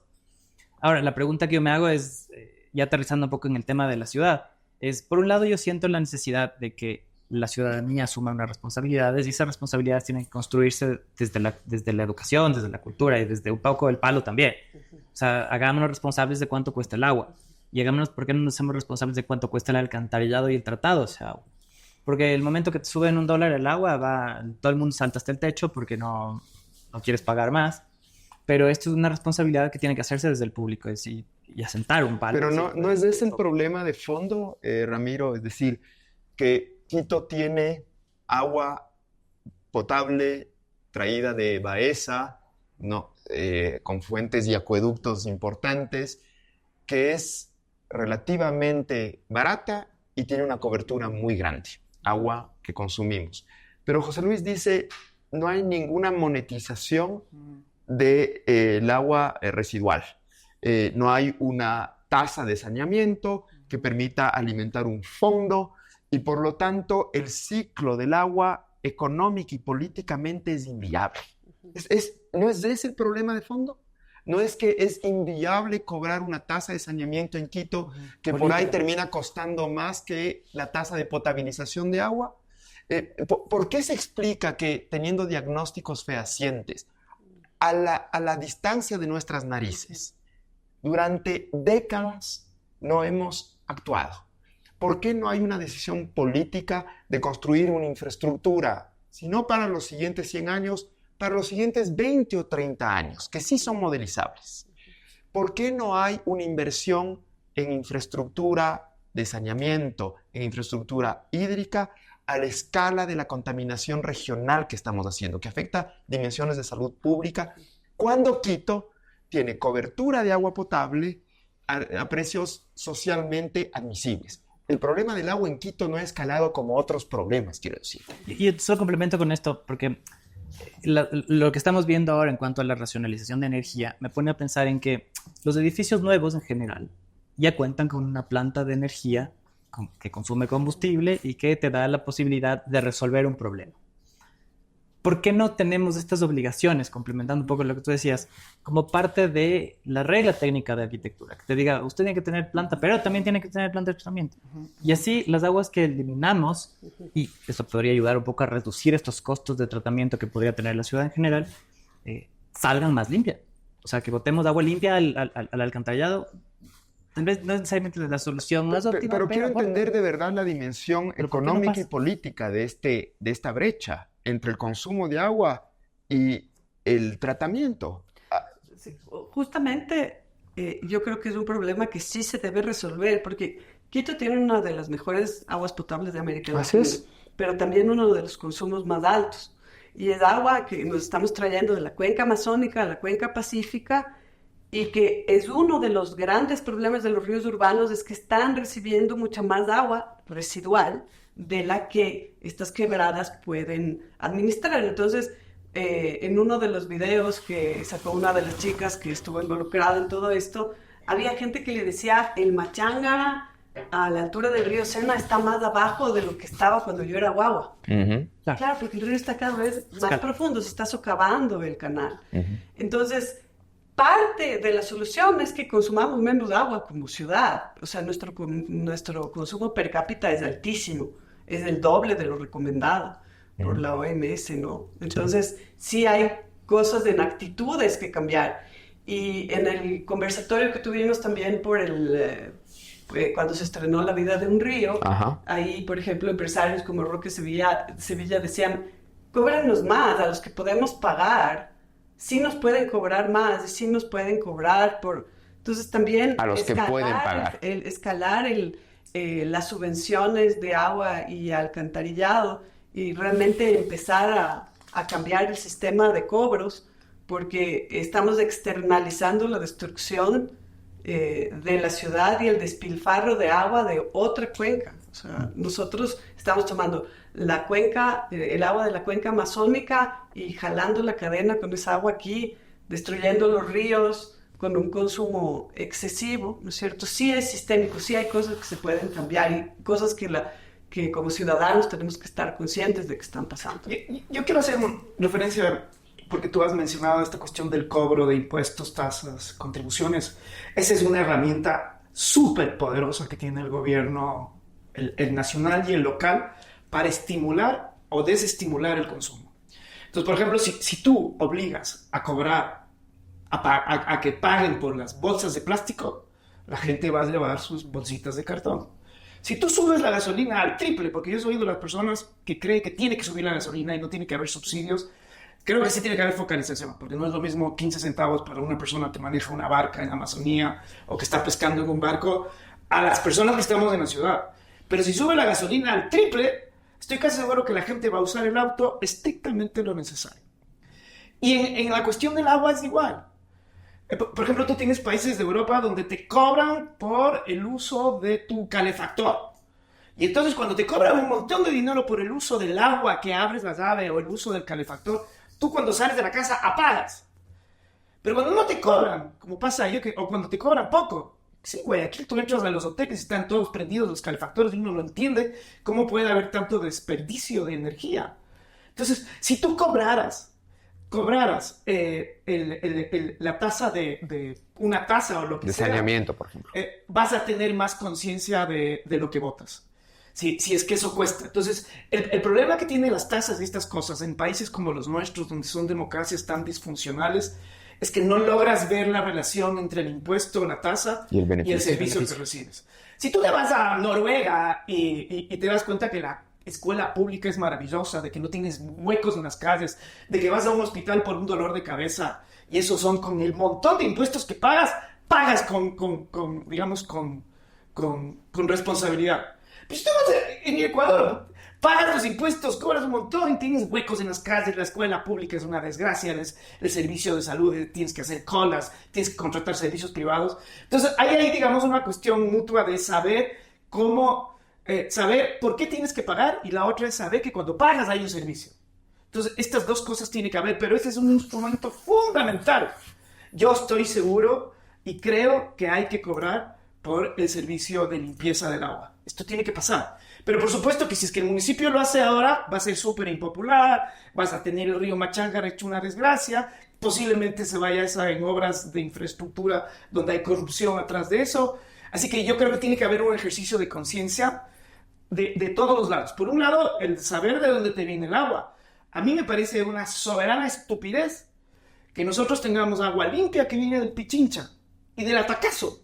Ahora, la pregunta que yo me hago es, ya aterrizando un poco en el tema de la ciudad, es, por un lado, yo siento la necesidad de que la ciudadanía asuma unas responsabilidades y esas responsabilidades tienen que construirse desde la educación, desde la cultura y desde un poco el palo también. O sea, hagámonos responsables de cuánto cuesta el agua y hagámonos, ¿por qué no nos hacemos responsables de cuánto cuesta el alcantarillado y el tratado? O sea, porque el momento que te suben $1 el agua, todo el mundo salta hasta el techo porque no quieres pagar más. Pero esto es una responsabilidad que tiene que hacerse desde el público y asentar un palo. Pero no es ese el problema de fondo, Ramiro. Es decir, que Quito tiene agua potable traída de Baeza, con fuentes y acueductos importantes, que es relativamente barata y tiene una cobertura muy grande, agua que consumimos. Pero José Luis dice, no hay ninguna monetización del agua residual. No hay una tasa de saneamiento que permita alimentar un fondo y por lo tanto el ciclo del agua económica y políticamente es inviable. ¿No es ese el problema de fondo? ¿No es que es inviable cobrar una tasa de saneamiento en Quito que por ahí termina costando más que la tasa de potabilización de agua? ¿Por qué se explica que teniendo diagnósticos fehacientes a la distancia de nuestras narices, durante décadas no hemos actuado? ¿Por qué no hay una decisión política de construir una infraestructura, si no para los siguientes 100 años, para los siguientes 20 o 30 años, que sí son modelizables? ¿Por qué no hay una inversión en infraestructura de saneamiento, en infraestructura hídrica, a la escala de la contaminación regional que estamos haciendo, que afecta dimensiones de salud pública, cuando Quito tiene cobertura de agua potable a precios socialmente admisibles? El problema del agua en Quito no ha escalado como otros problemas, quiero decir. Y solo complemento con esto, porque lo que estamos viendo ahora en cuanto a la racionalización de energía me pone a pensar en que los edificios nuevos en general ya cuentan con una planta de energía que consume combustible y que te da la posibilidad de resolver un problema. ¿por qué no tenemos estas obligaciones, complementando un poco lo que tú decías, como parte de la regla técnica de arquitectura? Que te diga, usted tiene que tener planta, pero también tiene que tener planta de tratamiento. Y así las aguas que eliminamos, y eso podría ayudar un poco a reducir estos costos de tratamiento que podría tener la ciudad en general, salgan más limpias. O sea, que botemos agua limpia al alcantarillado. Tal vez no necesariamente la solución más óptima. Pero quiero entender de verdad la dimensión ¿Pero por qué no económica pasa? y política de esta brecha entre el consumo de agua y el tratamiento. Sí, justamente yo creo que es un problema que sí se debe resolver, porque Quito tiene una de las mejores aguas potables de América Así Latina, es. pero también uno de los consumos más altos. Y es agua que nos estamos trayendo de la cuenca amazónica a la cuenca pacífica, y que es uno de los grandes problemas de los ríos urbanos, es que están recibiendo mucha más agua residual de la que estas quebradas pueden administrar. Entonces, en uno de los videos que sacó una de las chicas que estuvo involucrada en todo esto, había gente que le decía, el Machanga a la altura del río Sena está más abajo de lo que estaba cuando yo era guagua. Claro, porque el río está cada vez más profundo, se está socavando el canal. Entonces, parte de la solución es que consumamos menos agua como ciudad. O sea, nuestro consumo per cápita es altísimo, es el doble de lo recomendado por la OMS, ¿no? Entonces, sí hay cosas en actitudes que cambiar. Y en el conversatorio que tuvimos también por cuando se estrenó La vida de un río, ahí, por ejemplo, empresarios como Roque Sevilla decían, cóbranos más a los que podemos pagar. Sí nos pueden cobrar más, sí nos pueden cobrar por... Entonces también... A los que pueden pagar. Escalar las subvenciones de agua y alcantarillado y realmente empezar a cambiar el sistema de cobros, porque estamos externalizando la destrucción de la ciudad y el despilfarro de agua de otra cuenca. O sea, nosotros estamos tomando la cuenca, el agua de la cuenca amazónica y jalando la cadena con esa agua aquí, destruyendo los ríos con un consumo excesivo, ¿no es cierto? Sí es sistémico, sí hay cosas que se pueden cambiar y cosas que como ciudadanos tenemos que estar conscientes de que están pasando. Yo quiero hacer referencia, porque tú has mencionado esta cuestión del cobro de impuestos, tasas, contribuciones. Esa es una herramienta súper poderosa que tiene el gobierno, el nacional y el local, para estimular o desestimular el consumo. Entonces, por ejemplo, si tú obligas a cobrar, a que paguen por las bolsas de plástico, la gente va a llevar sus bolsitas de cartón. Si tú subes la gasolina al triple, porque yo soy de las personas que cree que tiene que subir la gasolina y no tiene que haber subsidios, creo que sí tiene que haber focalización, porque no es lo mismo 15 centavos para una persona que maneja una barca en la Amazonía o que está pescando en un barco, a las personas que estamos en la ciudad. Pero si sube la gasolina al triple, estoy casi seguro que la gente va a usar el auto estrictamente lo necesario. Y en la cuestión del agua es igual. Por ejemplo, tú tienes países de Europa donde te cobran por el uso de tu calefactor. Y entonces cuando te cobran un montón de dinero por el uso del agua que abres la llave o el uso del calefactor, tú cuando sales de la casa apagas. Pero cuando no te cobran, como pasa yo, o cuando te cobran poco, sí, güey, aquí tú entras a los hoteles y están todos prendidos los calefactores y uno no entiende cómo puede haber tanto desperdicio de energía. Entonces, si tú cobraras la tasa de una tasa o lo que De sea, saneamiento, por ejemplo. vas a tener más conciencia de lo que votas. Si es que eso cuesta. Entonces, el problema que tienen las tasas de estas cosas en países como los nuestros, donde son democracias tan disfuncionales, es que no logras ver la relación entre el impuesto, la tasa y el servicio que recibes. Si tú te vas a Noruega y te das cuenta que la escuela pública es maravillosa, de que no tienes huecos en las calles, de que vas a un hospital por un dolor de cabeza, y eso son con el montón de impuestos que pagas con responsabilidad. Pues tú vas en Ecuador, pagas los impuestos, cobras un montón, tienes huecos en las calles, la escuela pública es una desgracia, el servicio de salud, tienes que hacer colas, tienes que contratar servicios privados. Entonces, ahí hay, digamos, una cuestión mutua de saber saber por qué tienes que pagar, y la otra es saber que cuando pagas hay un servicio. Entonces, estas dos cosas tienen que haber, pero ese es un instrumento fundamental. Yo estoy seguro y creo que hay que cobrar por el servicio de limpieza del agua. Esto tiene que pasar. Pero por supuesto que si es que el municipio lo hace ahora, va a ser súper impopular, vas a tener el río Machangar hecho una desgracia, posiblemente se vaya en obras de infraestructura donde hay corrupción atrás de eso. Así que yo creo que tiene que haber un ejercicio de conciencia de todos los lados. Por un lado, el saber de dónde te viene el agua. A mí me parece una soberana estupidez que nosotros tengamos agua limpia que viene del Pichincha y del Atacazo,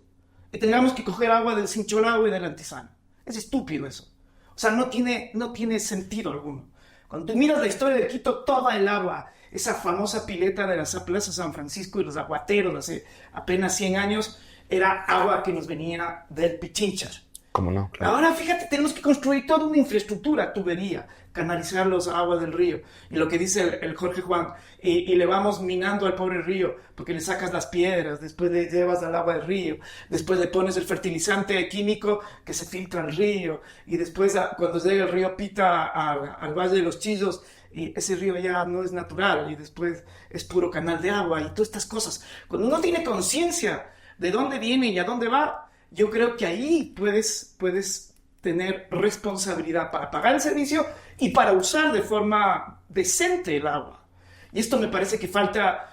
y tengamos que coger agua del Sincholagua y del Antizano. Es estúpido eso. O sea, no tiene sentido alguno. Cuando tú miras la historia de Quito, toda el agua, esa famosa pileta de la Plaza San Francisco y los aguateros hace apenas 100 años, era agua que nos venía del Pichincha. ¿Cómo no? Claro. Ahora, fíjate, tenemos que construir toda una infraestructura, tubería, canalizar los aguas del río. Y lo que dice el Jorge Juan, y le vamos minando al pobre río, porque le sacas las piedras, después le llevas al agua del río, después le pones el fertilizante químico que se filtra al río, y después cuando llega el río Pita al Valle de los Chillos, y ese río ya no es natural, y después es puro canal de agua, y todas estas cosas. Cuando uno tiene conciencia de dónde viene y a dónde va, yo creo que ahí puedes tener responsabilidad para pagar el servicio y para usar de forma decente el agua. Y esto me parece que falta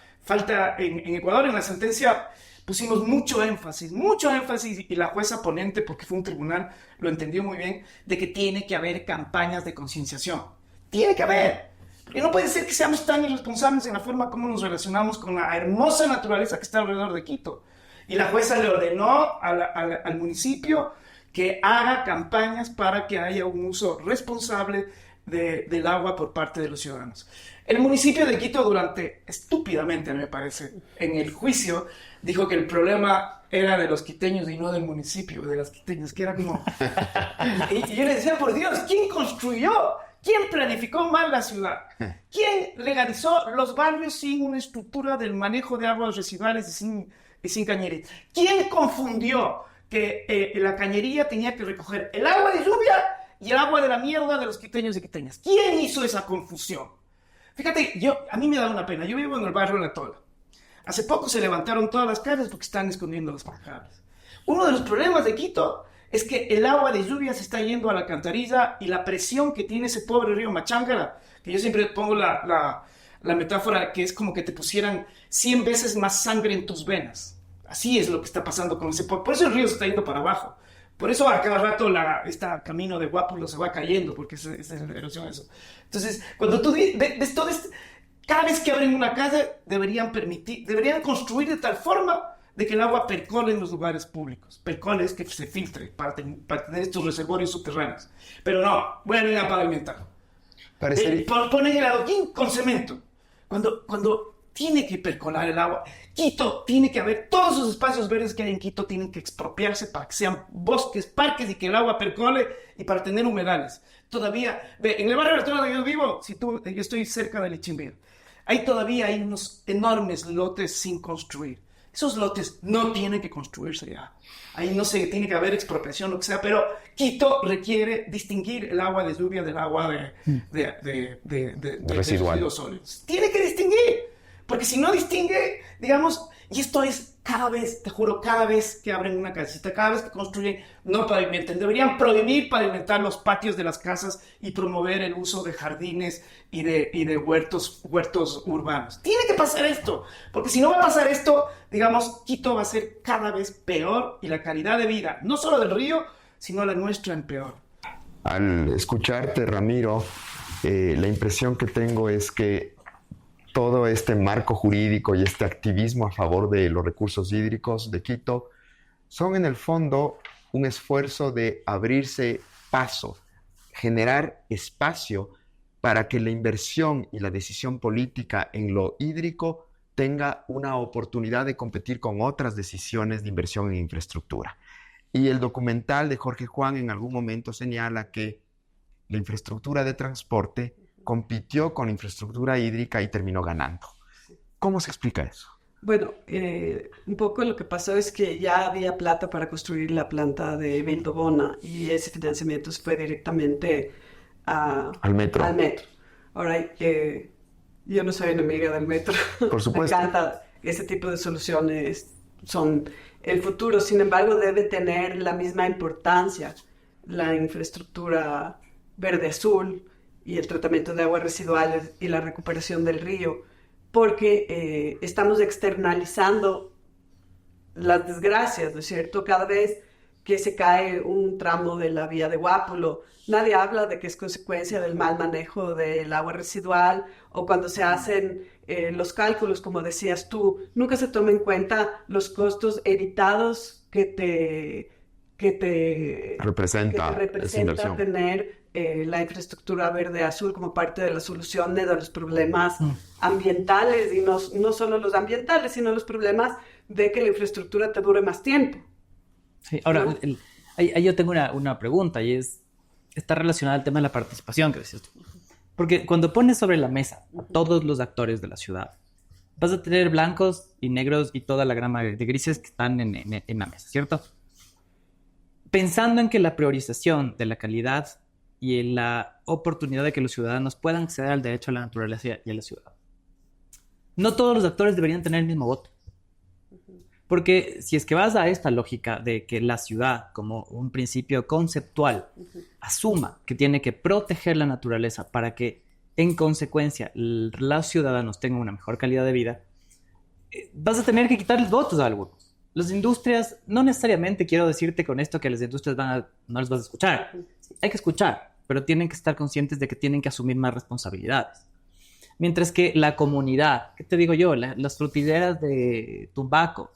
en Ecuador. En la sentencia pusimos mucho énfasis, y la jueza ponente, porque fue un tribunal, lo entendió muy bien, de que tiene que haber campañas de concienciación. Tiene que haber. Porque no puede ser que seamos tan irresponsables en la forma como nos relacionamos con la hermosa naturaleza que está alrededor de Quito. Y la jueza le ordenó al municipio que haga campañas para que haya un uso responsable del agua por parte de los ciudadanos. El municipio de Quito estúpidamente me parece, en el juicio, dijo que el problema era de los quiteños y no del municipio, de las quiteñas, que era como... y yo le decía, por Dios, ¿quién construyó? ¿Quién planificó mal la ciudad? ¿Quién legalizó los barrios sin una estructura del manejo de aguas residuales y sin cañería? ¿Quién confundió que la cañería tenía que recoger el agua de lluvia y el agua de la mierda de los quiteños y quiteñas? ¿Quién hizo esa confusión? Fíjate, a mí me da una pena. Yo vivo en el barrio La Tola. Hace poco se levantaron todas las calles porque están escondiendo los pajares. Uno de los problemas de Quito es que el agua de lluvia se está yendo a la alcantarilla, y la presión que tiene ese pobre río Machángara, que yo siempre pongo la metáfora que es como que te pusieran 100 veces más sangre en tus venas. Así es lo que está pasando con ese pobre. Por eso el río se está yendo para abajo. Por eso a cada rato este camino de Guápulo se va cayendo, porque es la erosión eso. Entonces, cuando tú ves todo esto, cada vez que abren una calle deberían construir de tal forma de que el agua percole en los lugares públicos. Percole es que se filtre para tener estos reservorios subterráneos. Pero no, vuelven a pavimentar. Ponen el adoquín con cemento. Cuando tiene que percolar el agua, Quito tiene que haber, todos los espacios verdes que hay en Quito tienen que expropiarse para que sean bosques, parques, y que el agua percole, y para tener humedales. Todavía, en el barrio donde yo vivo, yo estoy cerca de Lichimbir, todavía hay unos enormes lotes sin construir. Esos lotes no tienen que construirse ya. Ahí no se tiene que haber expropiación, lo que sea, pero Quito requiere distinguir el agua de lluvia del agua de residuos sólidos. Tiene que distinguir, porque si no distingue, digamos, y esto es cada vez, te juro, cada vez que abren una casita, cada vez que construyen, no pavimenten. Deberían prohibir pavimentar los patios de las casas y promover el uso de jardines y de huertos urbanos. Tiene que pasar esto, porque si no va a pasar esto, digamos, Quito va a ser cada vez peor, y la calidad de vida, no solo del río, sino la nuestra, en peor. Al escucharte, Ramiro, la impresión que tengo es que todo este marco jurídico y este activismo a favor de los recursos hídricos de Quito son en el fondo un esfuerzo de abrirse paso, generar espacio para que la inversión y la decisión política en lo hídrico tenga una oportunidad de competir con otras decisiones de inversión en infraestructura. Y el documental de Jorge Juan en algún momento señala que la infraestructura de transporte compitió con la infraestructura hídrica y terminó ganando. ¿Cómo se explica eso? Bueno, un poco lo que pasó es que ya había plata para construir la planta de Vildobona, y ese financiamiento fue directamente al metro. Ahora, yo no soy enemiga del metro. Por supuesto. Me encanta ese tipo de soluciones son el futuro. Sin embargo, debe tener la misma importancia la infraestructura verde-azul y el tratamiento de aguas residuales y la recuperación del río, porque estamos externalizando las desgracias, ¿no es cierto? Cada vez que se cae un tramo de la vía de Guápulo, nadie habla de que es consecuencia del mal manejo del agua residual, o cuando se hacen los cálculos, como decías tú, nunca se toma en cuenta los costos evitados que te representa esa inversión. Tener la infraestructura verde-azul como parte de la solución de los problemas ambientales, y no solo los ambientales, sino los problemas de que la infraestructura te dure más tiempo. Sí, ahora, ¿no? ahí yo tengo una pregunta, y está relacionada al tema de la participación que decías tú. Porque cuando pones sobre la mesa a todos los actores de la ciudad, vas a tener blancos y negros y toda la gama de grises que están en la mesa, ¿cierto? Pensando en que la priorización de la calidad y en la oportunidad de que los ciudadanos puedan acceder al derecho a la naturaleza y a la ciudad, no todos los actores deberían tener el mismo voto. Porque si es que vas a esta lógica de que la ciudad, como un principio conceptual, asuma que tiene que proteger la naturaleza para que, en consecuencia, los ciudadanos tengan una mejor calidad de vida, vas a tener que quitarles votos a algunos. Las industrias, no necesariamente quiero decirte con esto que las industrias no les vas a escuchar. Hay que escuchar, pero tienen que estar conscientes de que tienen que asumir más responsabilidades. Mientras que la comunidad, ¿qué te digo yo? Las frutileras de Tumbaco,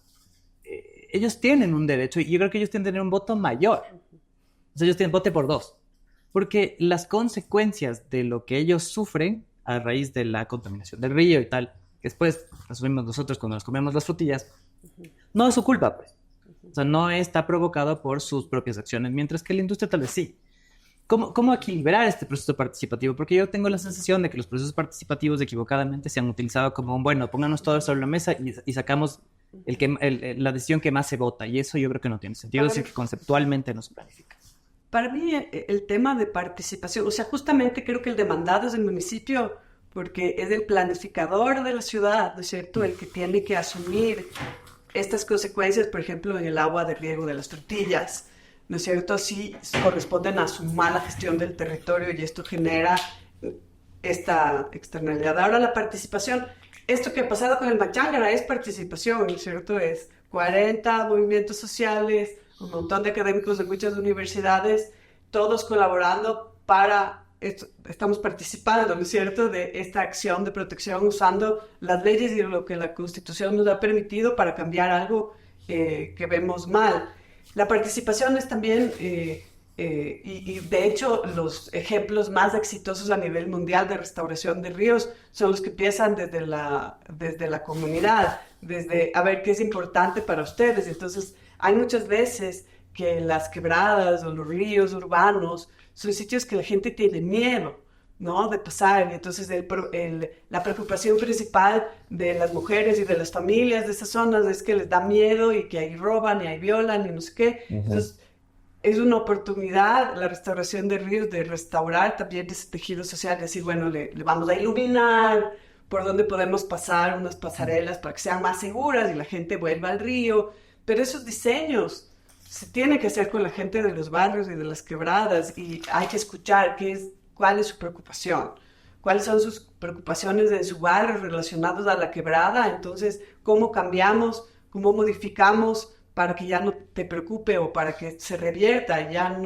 ellos tienen un derecho, y yo creo que ellos tienen que tener un voto mayor. O sea, ellos tienen voto por 2. Porque las consecuencias de lo que ellos sufren a raíz de la contaminación del río y tal, que después asumimos nosotros cuando nos comemos las frutillas, no es su culpa, pues. O sea, no está provocado por sus propias acciones, mientras que la industria tal vez sí. ¿Cómo equilibrar este proceso participativo? Porque yo tengo la sensación de que los procesos participativos equivocadamente se han utilizado como bueno, pónganos todos sobre la mesa y sacamos la decisión que más se vota. Y eso yo creo que no tiene sentido, es decir, que conceptualmente no se planifica. Para mí, el tema de participación, o sea, justamente creo que el demandado es el municipio, porque es el planificador de la ciudad, ¿no es cierto? El que tiene que asumir estas consecuencias, por ejemplo, en el agua de riego de las tortillas, ¿no es cierto? Sí corresponden a su mala gestión del territorio, y esto genera esta externalidad. Ahora, la participación, esto que ha pasado con el Machangara es participación, ¿no es cierto? Es 40 movimientos sociales, un montón de académicos de muchas universidades, todos colaborando para esto. Estamos participando, ¿no es cierto?, de esta acción de protección usando las leyes y lo que la Constitución nos ha permitido para cambiar algo que vemos mal. La participación es también, y de hecho los ejemplos más exitosos a nivel mundial de restauración de ríos son los que empiezan desde la comunidad, desde a ver qué es importante para ustedes. Entonces, hay muchas veces que las quebradas o los ríos urbanos son sitios que la gente tiene miedo, ¿no?, de pasar. Y entonces la preocupación principal de las mujeres y de las familias de esas zonas es que les da miedo y que ahí roban y ahí violan y no sé qué. Entonces, es una oportunidad, la restauración de ríos, de restaurar también ese tejido social, decir, bueno, le vamos a iluminar por donde podemos pasar unas pasarelas para que sean más seguras y la gente vuelva al río. Pero esos diseños se tienen que hacer con la gente de los barrios y de las quebradas, y hay que escuchar cuál es su preocupación, cuáles son sus preocupaciones en su barrio relacionadas a la quebrada. Entonces, ¿cómo cambiamos, cómo modificamos para que ya no te preocupe o para que se revierta? Ya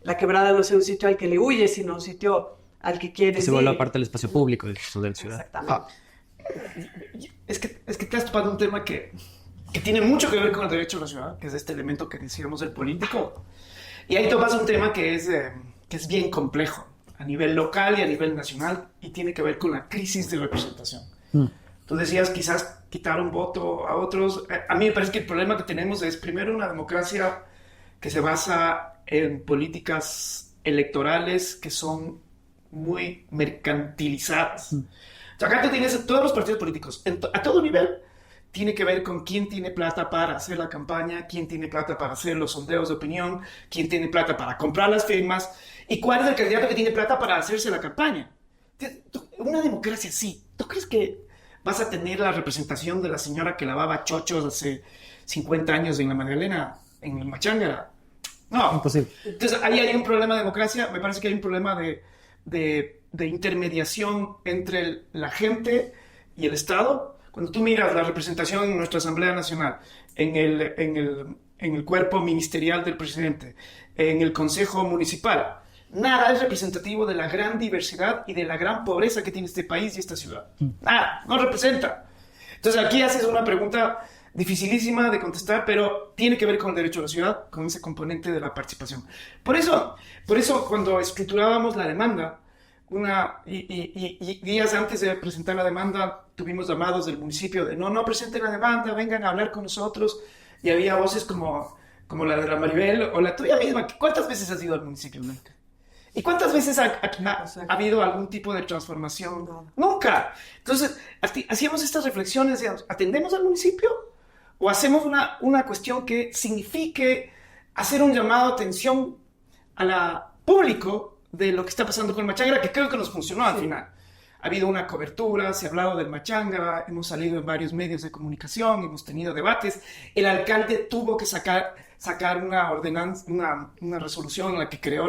la quebrada no sea un sitio al que le huye, sino un sitio al que quieres ir. Se vuelve parte del espacio público de la ciudad. Exactamente. Es que te has topado un tema que tiene mucho que ver con el derecho a la ciudad, que es este elemento que decíamos del político. Y ahí tomas un tema que es bien complejo a nivel local y a nivel nacional, y tiene que ver con la crisis de representación. Tú decías quizás quitar un voto a otros. A mí me parece que el problema que tenemos es primero una democracia que se basa en políticas electorales que son muy mercantilizadas. O sea, acá tú tienes a todos los partidos políticos a todo nivel. Tiene que ver con quién tiene plata para hacer la campaña, quién tiene plata para hacer los sondeos de opinión, quién tiene plata para comprar las firmas, y cuál es el candidato que tiene plata para hacerse la campaña. Una democracia así, ¿tú crees que vas a tener la representación de la señora que lavaba chochos hace 50 años en la Magdalena, en el Machángara. No. Imposible. Entonces, ahí hay un problema de democracia. Me parece que hay un problema de intermediación entre la gente y el Estado. Cuando tú miras la representación en nuestra Asamblea Nacional, en el cuerpo ministerial del presidente, en el Consejo Municipal, nada es representativo de la gran diversidad y de la gran pobreza que tiene este país y esta ciudad. Nada, no representa. Entonces aquí haces una pregunta dificilísima de contestar, pero tiene que ver con el derecho a la ciudad, con ese componente de la participación. Por eso cuando estructurábamos la demanda, y días antes de presentar la demanda, tuvimos llamados del municipio de no presenten la demanda, vengan a hablar con nosotros, y había voces como la de la Maribel o la tuya misma. ¿Cuántas veces has ido al municipio, Blanca? ¿Y cuántas veces ha habido algún tipo de transformación? No. Nunca. Entonces, hacíamos estas reflexiones, digamos, ¿atendemos al municipio? ¿O hacemos una cuestión que signifique hacer un llamado de atención al público de lo que está pasando con el Machángara, que creo que nos funcionó al final? Ha habido una cobertura, se ha hablado del Machángara, hemos salido en varios medios de comunicación, hemos tenido debates. El alcalde tuvo que sacar una ordenanza, una resolución en la que creó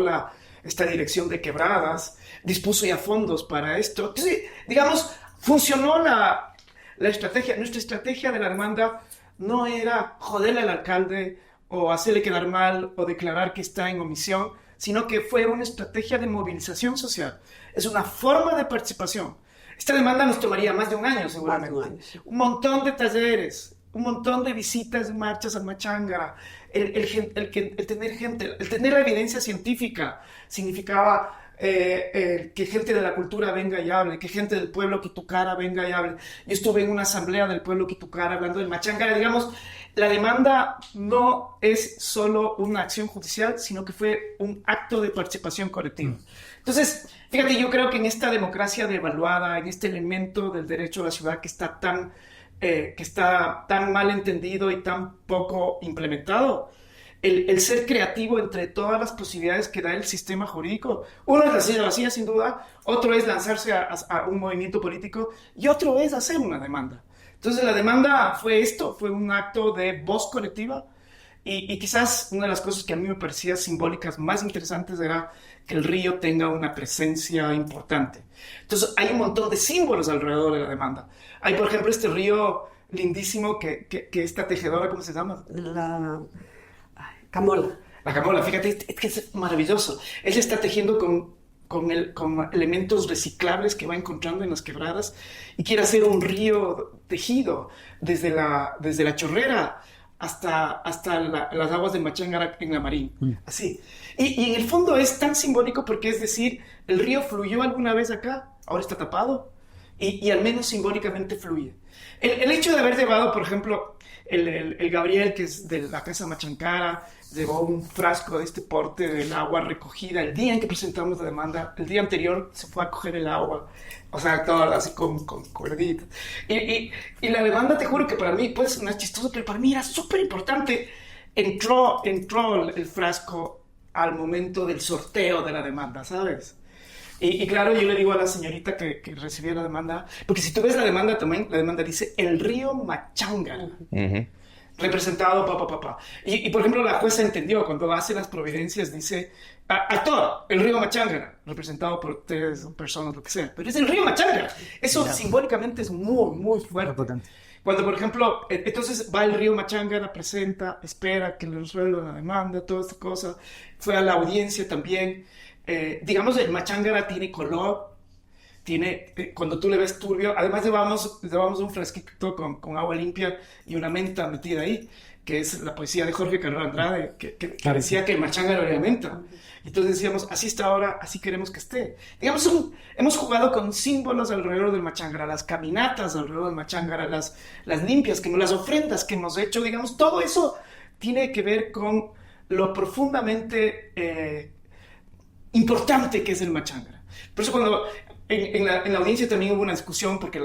esta dirección de quebradas, dispuso ya fondos para esto. Entonces, digamos, funcionó la estrategia. Nuestra estrategia de la demanda no era joderle al alcalde o hacerle quedar mal o declarar que está en omisión, sino que fue una estrategia de movilización social. Es una forma de participación. Esta demanda nos tomaría más de un año, seguramente. Más de un año, sí. Un montón de talleres, un montón de visitas y marchas al Machángara. El tener gente, el tener la evidencia científica significaba que gente de la cultura venga y hable, que gente del pueblo Quitucara venga y hable. Yo estuve en una asamblea del pueblo Quitucara hablando del Machángara. Digamos, la demanda no es solo una acción judicial, sino que fue un acto de participación colectiva. Entonces, fíjate, yo creo que en esta democracia devaluada, en este elemento del derecho a la ciudad que está tan mal entendido y tan poco implementado, el ser creativo entre todas las posibilidades que da el sistema jurídico. Uno es la silla vacía, sin duda, otro es lanzarse a un movimiento político y otro es hacer una demanda. Entonces la demanda fue esto, fue un acto de voz colectiva y quizás una de las cosas que a mí me parecía simbólicas más interesantes era que el río tenga una presencia importante. Entonces hay un montón de símbolos alrededor de la demanda. Hay, por ejemplo, este río lindísimo que esta tejedora, ¿cómo se llama? La Camola. La Camola, fíjate, es que es maravilloso. Ella está tejiendo con elementos reciclables que va encontrando en las quebradas y quiere hacer un río tejido desde la chorrera hasta las aguas de Machángara en la Marín. Así. Y en el fondo es tan simbólico porque es decir, el río fluyó alguna vez acá, ahora está tapado y al menos simbólicamente fluye. El hecho de haber llevado, por ejemplo, el Gabriel, que es de la Casa Machángara, llevó un frasco de este porte del agua recogida el día en que presentamos la demanda. El día anterior se fue a coger el agua, o sea, todo así con cuerditas. Y la demanda, te juro que para mí puede sonar chistoso, pero para mí era súper importante. Entró el frasco al momento del sorteo de la demanda, ¿sabes? Y claro, yo le digo a la señorita que recibía la demanda, porque si tú ves la demanda también, la demanda dice el río Machángara. Representado, Y por ejemplo, la jueza entendió, cuando hace las providencias, dice, actor, el río Machángara, representado por ustedes, personas, lo que sea, pero es el río Machángara. Eso simbólicamente es muy, muy fuerte. Cuando, por ejemplo, entonces va el río Machángara, presenta, espera que le resuelva la demanda, toda esta cosa, fue a la audiencia también. Digamos, el Machángara tiene color, cuando tú le ves turbio, además llevamos un frasquito con agua limpia y una menta metida ahí, que es la poesía de Jorge Carrera Andrade, que decía que el Machángara era menta. Entonces decíamos, así está ahora, así queremos que esté. Digamos, hemos jugado con símbolos alrededor del Machángara, las caminatas alrededor del Machángara, las limpias, las ofrendas que hemos hecho, digamos, todo eso tiene que ver con lo profundamente importante que es el Machángara. Por eso cuando en la audiencia también hubo una discusión porque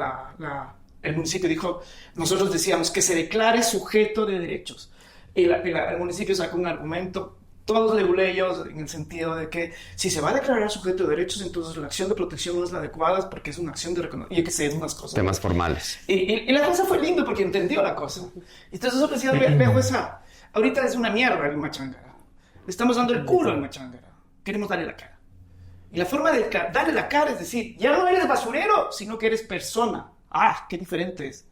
el municipio dijo, nosotros decíamos que se declare sujeto de derechos. El municipio sacó un argumento todos leguleyos en el sentido de que si se va a declarar sujeto de derechos, entonces la acción de protección no es la adecuada porque es una acción de reconocimiento. Yo qué sé, es unas cosas. Temas formales. Y la jueza fue lindo porque entendió la cosa. Entonces yo decía, ve jueza, ahorita es una mierda el Machángara. Le estamos dando el culo al Machángara. Queremos darle la cara. Y la forma de darle la cara es decir, ya no eres basurero, sino que eres persona. Ah, qué diferente es.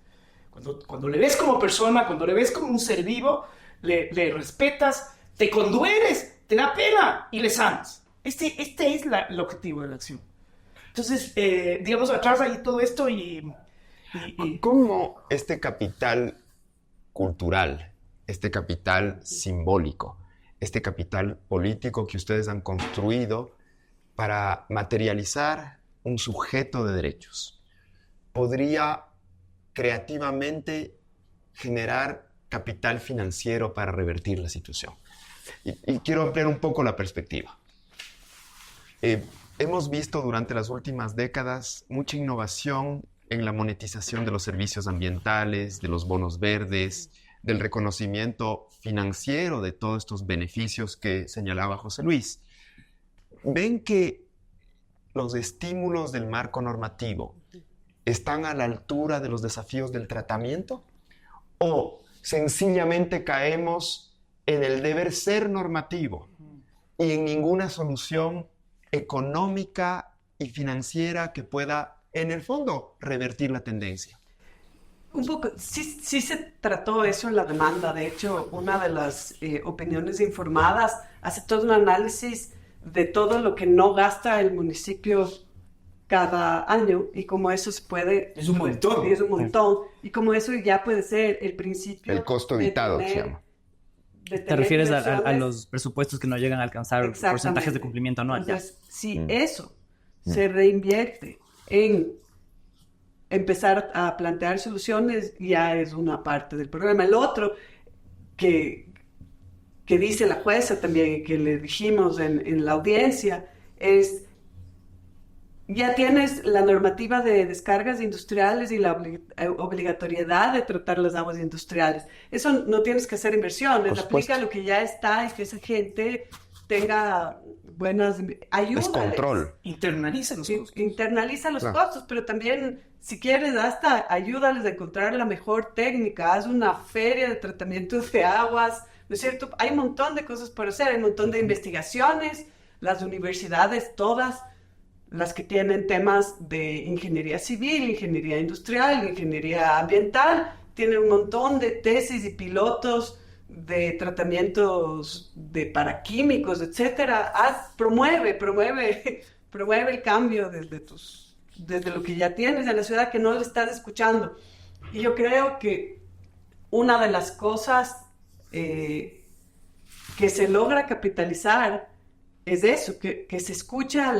Cuando le ves como persona, cuando le ves como un ser vivo, le respetas, te condueles, te da pena y le sanas. Este es el objetivo de la acción. Entonces, digamos, atrás hay todo esto y... ¿Cómo este capital cultural, este capital simbólico, este capital político que ustedes han construido para materializar un sujeto de derechos, podría creativamente generar capital financiero para revertir la situación? Y quiero ampliar un poco la perspectiva. Hemos visto durante las últimas décadas mucha innovación en la monetización de los servicios ambientales, de los bonos verdes, del reconocimiento financiero de todos estos beneficios que señalaba José Luis. ¿Ven que los estímulos del marco normativo están a la altura de los desafíos del tratamiento? ¿O sencillamente caemos en el deber ser normativo y en ninguna solución económica y financiera que pueda, en el fondo, revertir la tendencia? Un poco, sí se trató eso en la demanda. De hecho, una de las opiniones informadas hace todo un análisis de todo lo que no gasta el municipio cada año y cómo eso se puede... Es un montón. Es un montón. Y cómo eso ya puede ser el principio... El costo evitado, se llama. ¿Te refieres a los presupuestos que no llegan a alcanzar porcentajes de cumplimiento anual? Entonces, si eso se reinvierte en empezar a plantear soluciones, ya es una parte del problema. El otro que dice la jueza también, que le dijimos en la audiencia, es: ya tienes la normativa de descargas industriales y la obligatoriedad de tratar las aguas industriales. Eso no tienes que hacer inversiones, aplica lo que ya está y que esa gente tenga buenas ayudas. Es control. Internaliza los costos. Internaliza los costos, pero también, si quieres, hasta ayúdales a encontrar la mejor técnica. Haz una feria de tratamiento de aguas, ¿no es cierto? Hay un montón de cosas por hacer, hay un montón de investigaciones, las universidades todas, las que tienen temas de ingeniería civil, ingeniería industrial, ingeniería ambiental, tienen un montón de tesis y pilotos de tratamientos de paraquímicos, etcétera. Promueve el cambio desde lo que ya tienes en la ciudad, que no le estás escuchando. Y yo creo que una de las cosas que se logra capitalizar es eso, que se escucha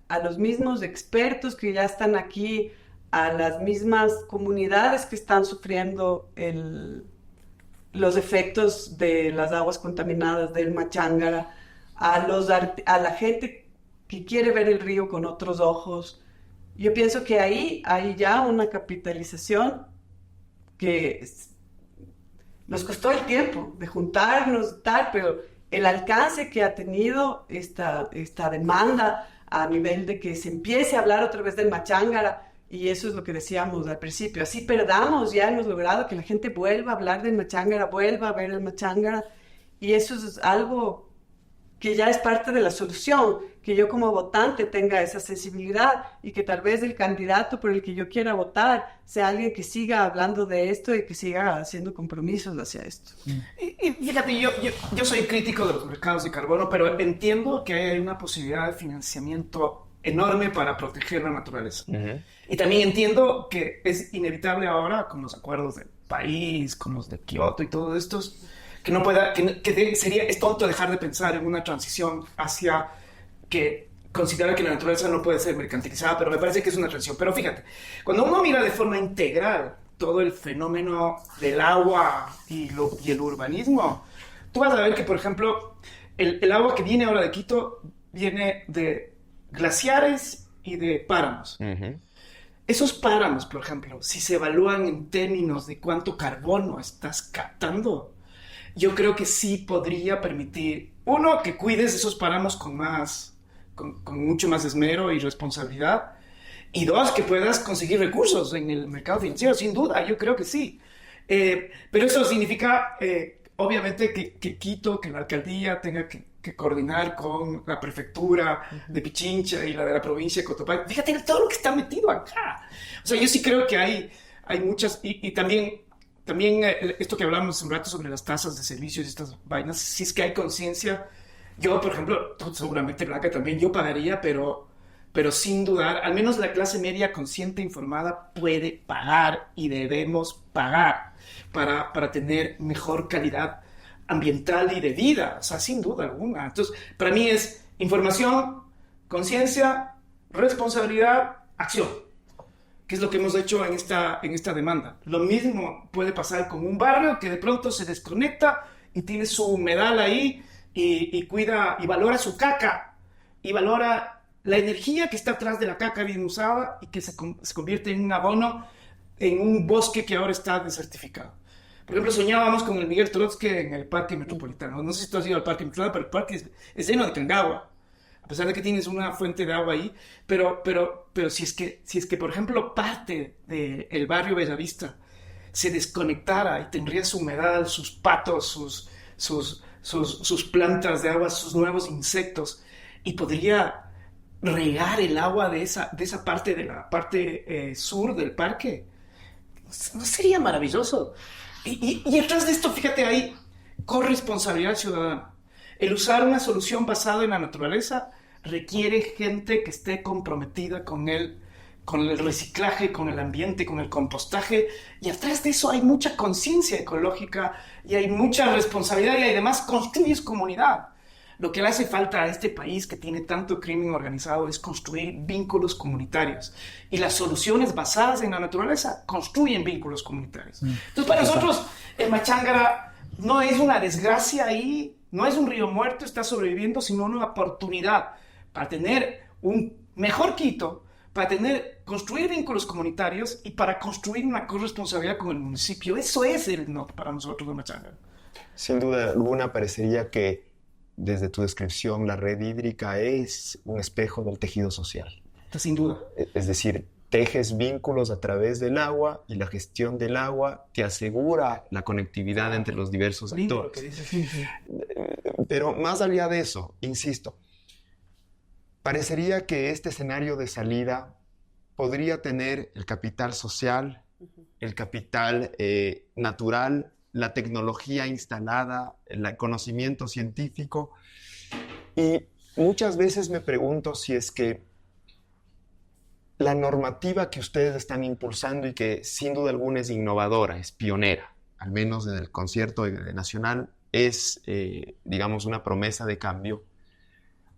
a los mismos expertos que ya están aquí, a las mismas comunidades que están sufriendo los efectos de las aguas contaminadas del Machángara, a la gente que quiere ver el río con otros ojos. Yo pienso que ahí hay ya una capitalización que nos costó el tiempo de juntarnos, pero el alcance que ha tenido esta demanda a nivel de que se empiece a hablar otra vez del Machángara, y eso es lo que decíamos al principio, así perdamos, ya hemos logrado que la gente vuelva a hablar del Machángara, vuelva a ver el Machángara, y eso es algo que ya es parte de la solución, que yo como votante tenga esa sensibilidad y que tal vez el candidato por el que yo quiera votar sea alguien que siga hablando de esto y que siga haciendo compromisos hacia esto. Y fíjate, yo soy crítico de los mercados de carbono, pero entiendo que hay una posibilidad de financiamiento enorme para proteger la naturaleza. Uh-huh. Y también entiendo que es inevitable ahora, con los acuerdos del país, con los de Kioto y todos estos, es tonto dejar de pensar en una transición hacia que considera que la naturaleza no puede ser mercantilizada, pero me parece que es una transición. Pero fíjate, cuando uno mira de forma integral todo el fenómeno del agua y el urbanismo, tú vas a ver que, por ejemplo, el agua que viene ahora de Quito viene de glaciares y de páramos. Uh-huh. Esos páramos, por ejemplo, si se evalúan en términos de cuánto carbono estás captando, yo creo que sí podría permitir uno, que cuides esos páramos con mucho más esmero y responsabilidad. Y dos, que puedas conseguir recursos en el mercado financiero, sin duda, yo creo que sí. Pero eso significa, obviamente, que Quito, que la alcaldía tenga que coordinar con la prefectura de Pichincha y la de la provincia de Cotopaxi. Fíjate todo lo que está metido acá. O sea, yo sí creo que hay muchas... Y también esto que hablamos hace un rato sobre las tasas de servicios y estas vainas, si es que hay conciencia. Yo, por ejemplo, tú seguramente, Blanca, también yo pagaría, pero sin dudar, al menos la clase media consciente e informada puede pagar y debemos pagar para tener mejor calidad ambiental y de vida, o sea, sin duda alguna. Entonces, para mí es información, conciencia, responsabilidad, acción, que es lo que hemos hecho en esta demanda. Lo mismo puede pasar con un barrio que de pronto se desconecta y tiene su humedal ahí y cuida y valora su caca y valora la energía que está atrás de la caca bien usada y que se convierte en un abono en un bosque que ahora está desertificado. Por ejemplo, soñábamos con el Miguel Trotsky en el Parque Metropolitano. No sé si tú has ido al Parque Metropolitano, pero el parque es lleno de cangagua, a pesar de que tienes una fuente de agua ahí. Pero si es que, por ejemplo, parte del barrio Bellavista se desconectara y tendría su humedad, sus patos, sus plantas de agua, sus nuevos insectos, y podría regar el agua de esa parte, de la parte sur del parque, ¿no sería maravilloso? Y detrás de esto, fíjate, hay corresponsabilidad ciudadana. El usar una solución basada en la naturaleza requiere gente que esté comprometida con el reciclaje, con el ambiente, con el compostaje, y atrás de eso hay mucha conciencia ecológica y hay mucha responsabilidad, y además construyes comunidad. Lo que le hace falta a este país que tiene tanto crimen organizado es construir vínculos comunitarios. Y las soluciones basadas en la naturaleza construyen vínculos comunitarios. Entonces, para nosotros, el Machángara no es una desgracia ahí, no es un río muerto, está sobreviviendo, sino una oportunidad para tener un mejor Quito, para construir vínculos comunitarios y para construir una corresponsabilidad con el municipio. Eso es el norte para nosotros de Machángara. Sin duda alguna, parecería que desde tu descripción, la red hídrica es un espejo del tejido social. Sin duda. Es decir, tejes vínculos a través del agua y la gestión del agua te asegura la conectividad entre los diversos actores. Lo que dices, sí. Pero más allá de eso, insisto, parecería que este escenario de salida podría tener el capital social, el capital natural, la tecnología instalada, el conocimiento científico. Y muchas veces me pregunto si es que la normativa que ustedes están impulsando y que sin duda alguna es innovadora, es pionera, al menos en el concierto nacional, es, digamos, una promesa de cambio,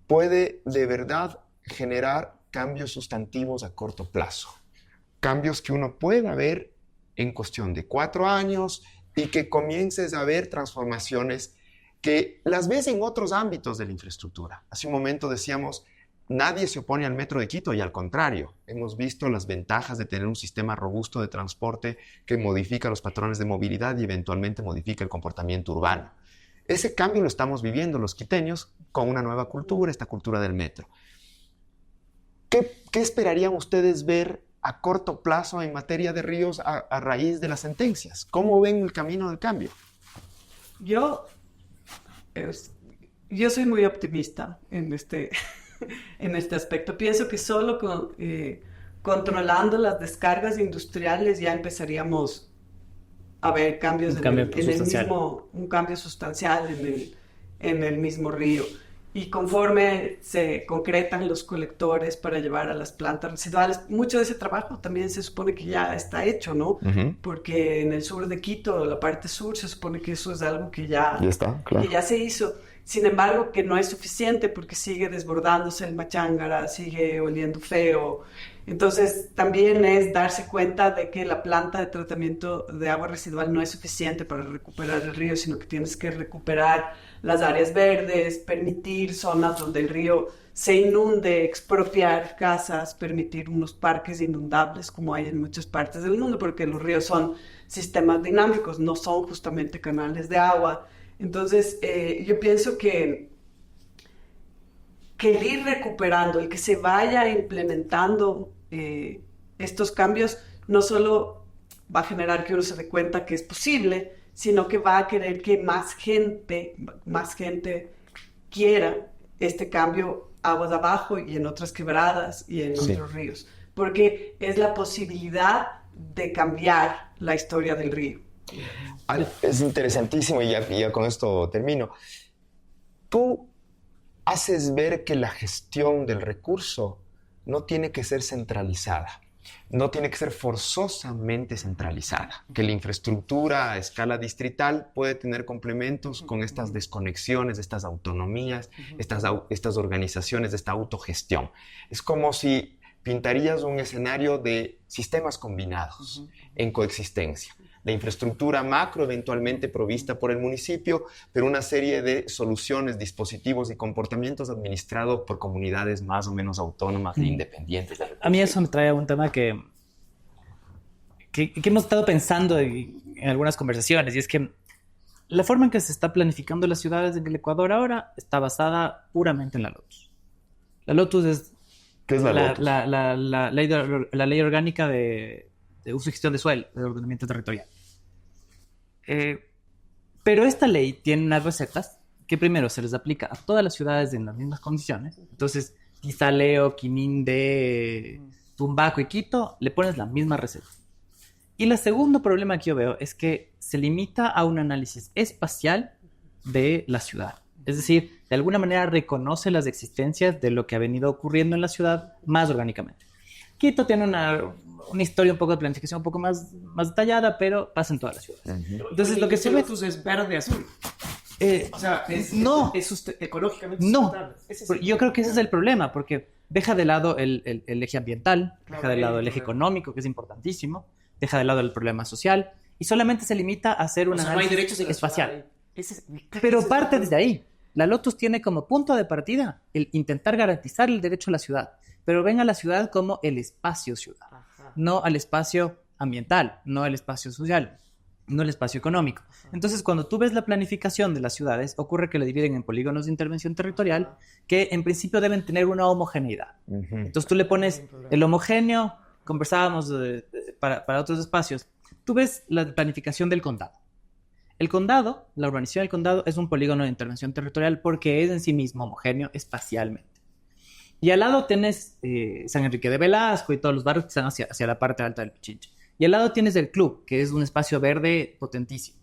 puede de verdad generar cambios sustantivos a corto plazo. Cambios que uno pueda ver en cuestión de 4 años, y que comiences a ver transformaciones que las ves en otros ámbitos de la infraestructura. Hace un momento decíamos, nadie se opone al Metro de Quito, y al contrario, hemos visto las ventajas de tener un sistema robusto de transporte que modifica los patrones de movilidad y eventualmente modifica el comportamiento urbano. Ese cambio lo estamos viviendo los quiteños con una nueva cultura, esta cultura del metro. ¿Qué esperarían ustedes ver a corto plazo en materia de ríos a raíz de las sentencias? ¿Cómo ven el camino del cambio? Yo soy muy optimista en este aspecto. Pienso que solo controlando las descargas industriales ya empezaríamos a ver cambios un cambio sustancial en el mismo río. Y conforme se concretan los colectores para llevar a las plantas residuales, mucho de ese trabajo también se supone que ya está hecho, ¿no? Uh-huh. Porque en el sur de Quito, la parte sur, se supone que eso es algo que ya está, claro, que ya se hizo. Sin embargo, que no es suficiente porque sigue desbordándose el Machángara, sigue oliendo feo. Entonces, también es darse cuenta de que la planta de tratamiento de agua residual no es suficiente para recuperar el río, sino que tienes que recuperar las áreas verdes, permitir zonas donde el río se inunde, expropiar casas, permitir unos parques inundables como hay en muchas partes del mundo, porque los ríos son sistemas dinámicos, no son justamente canales de agua. Entonces, yo pienso que que el ir recuperando, el que se vaya implementando estos cambios, no solo va a generar que uno se dé cuenta que es posible, sino que va a querer que más gente quiera este cambio aguas abajo y en otras quebradas y en otros ríos, porque es la posibilidad de cambiar la historia del río. Es interesantísimo, y ya con esto termino. Tú haces ver que la gestión del recurso no tiene que ser centralizada, no tiene que ser forzosamente centralizada, que la infraestructura a escala distrital puede tener complementos con estas desconexiones, estas autonomías, estas organizaciones, esta autogestión. Es como si pintarías un escenario de sistemas combinados en coexistencia. La infraestructura macro eventualmente provista por el municipio, pero una serie de soluciones, dispositivos y comportamientos administrados por comunidades más o menos autónomas e independientes. A mí eso me trae a un tema que hemos estado pensando en algunas conversaciones, y es que la forma en que se está planificando las ciudades en el Ecuador ahora está basada puramente en la Lotus. La Lotus es... ¿Qué es la Lotus? La ley orgánica de uso y gestión de suelo, de ordenamiento territorial. Pero esta ley tiene unas recetas que primero se les aplica a todas las ciudades en las mismas condiciones. Entonces, Tizaleo, Quinindé, Tumbaco y Quito, le pones la misma receta. Y el segundo problema que yo veo es que se limita a un análisis espacial de la ciudad. Es decir, de alguna manera reconoce las existencias de lo que ha venido ocurriendo en la ciudad más orgánicamente. Quito tiene una historia un poco de planificación un poco más detallada, pero pasa en todas las ciudades. Entonces, lo que se ve... es verde-azul. O sea, no. es ecológicamente no. sustentable. Yo creo que ese es el problema, porque deja de lado el eje ambiental, deja de lado el eje económico, que es importantísimo, deja de lado el problema social, y solamente se limita a hacer un análisis espacial. Pero parte desde ahí. La Lotus tiene como punto de partida el intentar garantizar el derecho a la ciudad, pero ven a la ciudad como el espacio ciudad, no al espacio ambiental, no al espacio social, no al espacio económico. Entonces, cuando tú ves la planificación de las ciudades, ocurre que la dividen en polígonos de intervención territorial que en principio deben tener una homogeneidad. Entonces tú le pones el homogéneo, conversábamos para otros espacios. Tú ves la planificación del condado. El condado, la urbanización del condado es un polígono de intervención territorial porque es en sí mismo homogéneo espacialmente. Y al lado tienes San Enrique de Velasco y todos los barrios que están hacia la parte alta del Pichinche. Y al lado tienes el club, que es un espacio verde potentísimo.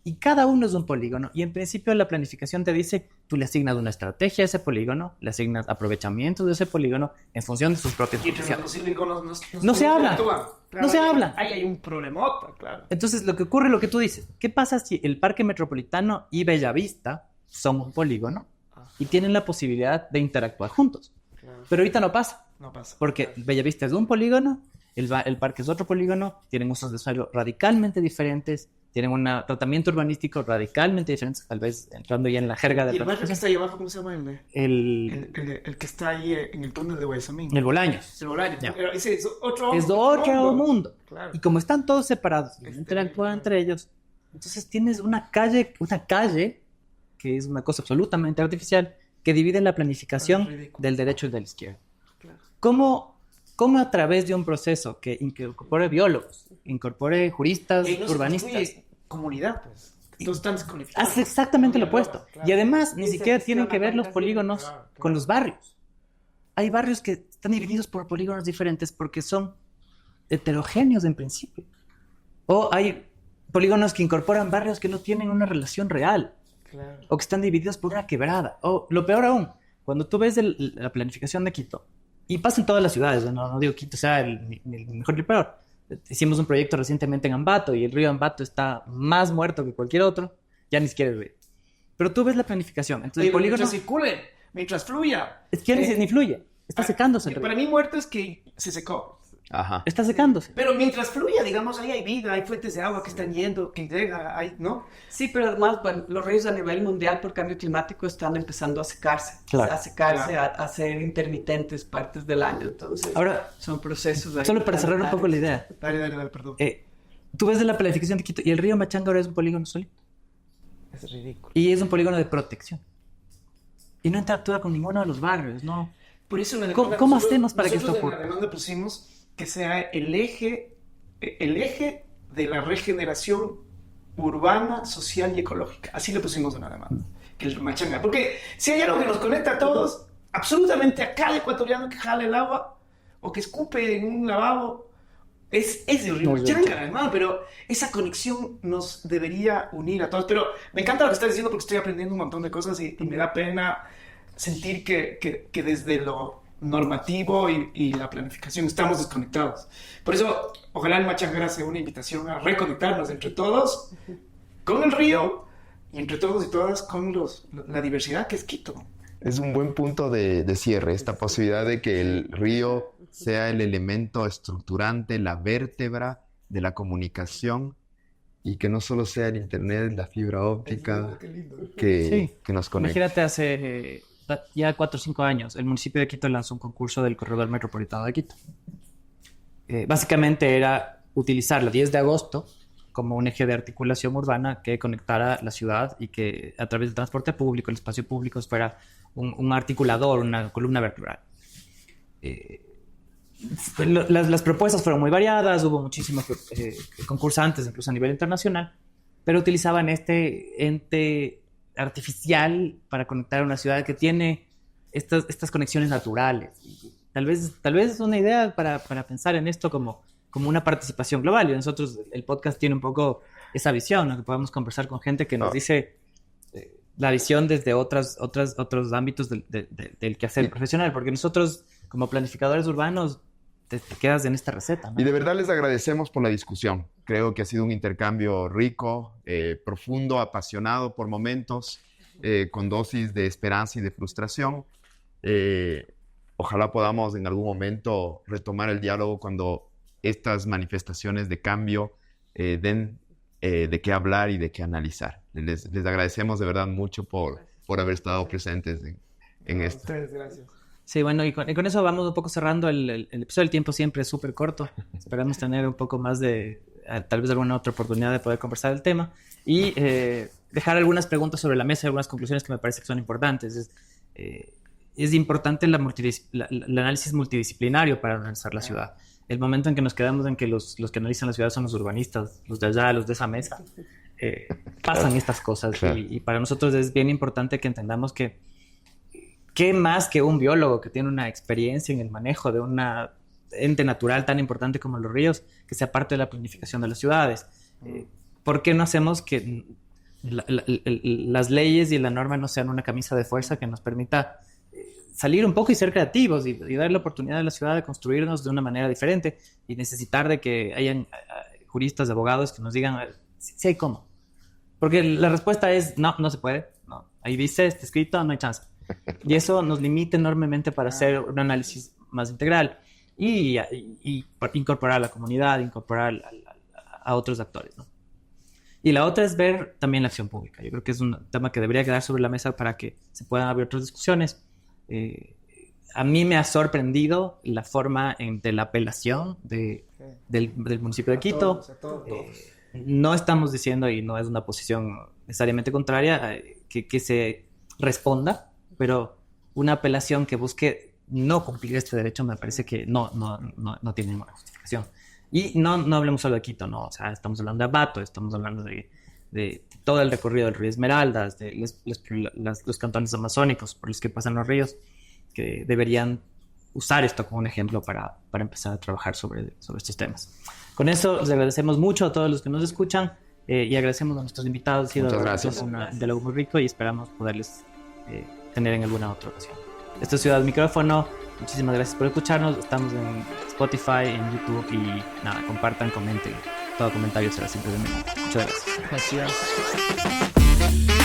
Y cada uno es un polígono. Y en principio la planificación te dice, tú le asignas una estrategia a ese polígono, le asignas aprovechamiento de ese polígono en función de sus propias funciones. No se habla. No se habla. Ahí hay un problemota, claro. Entonces, lo que ocurre, lo que tú dices, ¿qué pasa si el Parque Metropolitano y Bellavista son un polígono y tienen la posibilidad de interactuar juntos? Pero ahorita no pasa. No pasa. Porque Bellavista es un polígono, el parque es otro polígono, tienen usos de suelo radicalmente diferentes, tienen un tratamiento urbanístico radicalmente diferente, tal vez entrando ya en la jerga de... ¿Y el barrio que está ahí abajo, cómo se llama? El que está ahí en el túnel de Guayasamín. El Bolaños. El Bolaños. Ya. Pero ese es otro mundo. Claro. Y como están todos separados, y no interactúan entre ellos, entonces tienes una calle que es una cosa absolutamente artificial, que divide la planificación del derecho y de la izquierda. Claro. ¿Cómo a través de un proceso que incorpore biólogos, incorpore juristas, urbanistas... comunidad, pues. Todos están desconectados. Hace exactamente lo opuesto. Claro. Y además, ni siquiera tienen que ver los polígonos con los barrios. Hay barrios que están divididos por polígonos diferentes porque son heterogéneos en principio. O hay polígonos que incorporan barrios que no tienen una relación real. Claro. O que están divididos por una quebrada. O lo peor aún, cuando tú ves la planificación de Quito, y pasa en todas las ciudades, no digo Quito sea el mejor ni el peor. Hicimos un proyecto recientemente en Ambato y el río Ambato está más muerto que cualquier otro, ya ni siquiera el río. Pero tú ves la planificación, entonces el polígono... Mientras circule, mientras fluya. Es que ni fluye, está secándose el río. Para mí muerto es que se secó. Ajá. Está secándose. Pero mientras fluya, digamos, ahí hay vida, hay fuentes de agua que están yendo, que llega, ¿no? Sí, pero además, bueno, los ríos a nivel mundial por cambio climático están empezando a secarse. Claro. A ser intermitentes partes del año. Entonces, ahora, son procesos... solo para cerrar un poco la idea. Dale, perdón. Tú ves de la planificación de Quito y el río Machanga ahora es un polígono solito. Es ridículo. Y es un polígono de protección. y no interactúa con ninguno de los barrios, ¿no? Por eso ¿Cómo hacemos para que esto ocurra? En la demanda pusimos que sea el eje de la regeneración urbana, social y ecológica. Así le pusimos en la demanda. Que el Machanga. Porque si hay algo que nos conecta a todos, absolutamente a cada ecuatoriano que jala el agua o que escupe en un lavabo, es el río Machanga, hermano. Pero esa conexión nos debería unir a todos. Pero me encanta lo que estás diciendo porque estoy aprendiendo un montón de cosas y me da pena sentir que desde lo normativo y la planificación estamos desconectados. Por eso, ojalá el Machangara sea una invitación a reconectarnos entre todos con el río y entre todos y todas con la diversidad que es Quito. Es un buen punto de cierre, esta posibilidad de que el río sea el elemento estructurante, la vértebra de la comunicación y que no solo sea el internet, la fibra óptica que nos conecta. Imagínate, hace ya 4 o 5 años, el municipio de Quito lanzó un concurso del Corredor Metropolitano de Quito. Básicamente era utilizar la 10 de agosto como un eje de articulación urbana que conectara la ciudad y que a través del transporte público, el espacio público, fuera un articulador, una columna vertebral. Las propuestas fueron muy variadas, hubo muchísimos concursantes, incluso a nivel internacional, pero utilizaban este ente artificial para conectar a una ciudad que tiene estas conexiones naturales. Y tal vez es una idea para pensar en esto como una participación global. Y nosotros, el podcast tiene un poco esa visión, ¿no? Que podamos conversar con gente que nos dice la visión desde otros ámbitos del quehacer profesional, porque nosotros, como planificadores urbanos, te quedas en esta receta, ¿no? Y de verdad les agradecemos por la discusión. Creo que ha sido un intercambio rico, profundo, apasionado por momentos, con dosis de esperanza y de frustración. Ojalá podamos en algún momento retomar el diálogo cuando estas manifestaciones de cambio den de qué hablar y de qué analizar. Les agradecemos de verdad mucho por haber estado presentes en esto. Ustedes, gracias. Sí, bueno, y con eso vamos un poco cerrando el episodio. El tiempo siempre es súper corto. Esperamos tener un poco más tal vez alguna otra oportunidad de poder conversar el tema y dejar algunas preguntas sobre la mesa y algunas conclusiones que me parece que son importantes. Es importante el análisis multidisciplinario para analizar la ciudad. El momento en que nos quedamos en que los que analizan la ciudad son los urbanistas, los de allá, los de esa mesa, pasan estas cosas. Claro. Y para nosotros es bien importante que entendamos que ¿qué más que un biólogo que tiene una experiencia en el manejo de un ente natural tan importante como los ríos, que sea parte de la planificación de las ciudades? ¿Por qué no hacemos que las leyes y la norma no sean una camisa de fuerza que nos permita salir un poco y ser creativos y dar la oportunidad a la ciudad de construirnos de una manera diferente y necesitar de que hayan juristas, abogados que nos digan si hay cómo? Porque la respuesta es no se puede, no. Ahí dice, está escrito, no hay chance. Y eso nos limita enormemente para hacer un análisis más integral y incorporar a la comunidad, incorporar a otros actores, ¿no? Y la otra es ver también la acción pública. Yo creo que es un tema que debería quedar sobre la mesa para que se puedan abrir otras discusiones. A mí me ha sorprendido la forma de la apelación del municipio de Quito. Todos. No estamos diciendo, y no es una posición necesariamente contraria, que se responda, pero una apelación que busque no cumplir este derecho me parece que no tiene ninguna justificación. Y no hablemos solo de Quito, no, o sea, estamos hablando de Ambato, estamos hablando de todo el recorrido del río Esmeraldas, de los cantones amazónicos por los que pasan los ríos, que deberían usar esto como un ejemplo para empezar a trabajar sobre estos temas. Con eso les agradecemos mucho a todos los que nos escuchan y agradecemos a nuestros invitados. Ha sido un diálogo muy rico y esperamos poderles tener en alguna otra ocasión. Esto es Ciudad Micrófono. Muchísimas gracias por escucharnos. Estamos en Spotify, en YouTube y nada, compartan, comenten. Todo comentario será siempre bienvenido. Muchas gracias. Gracias.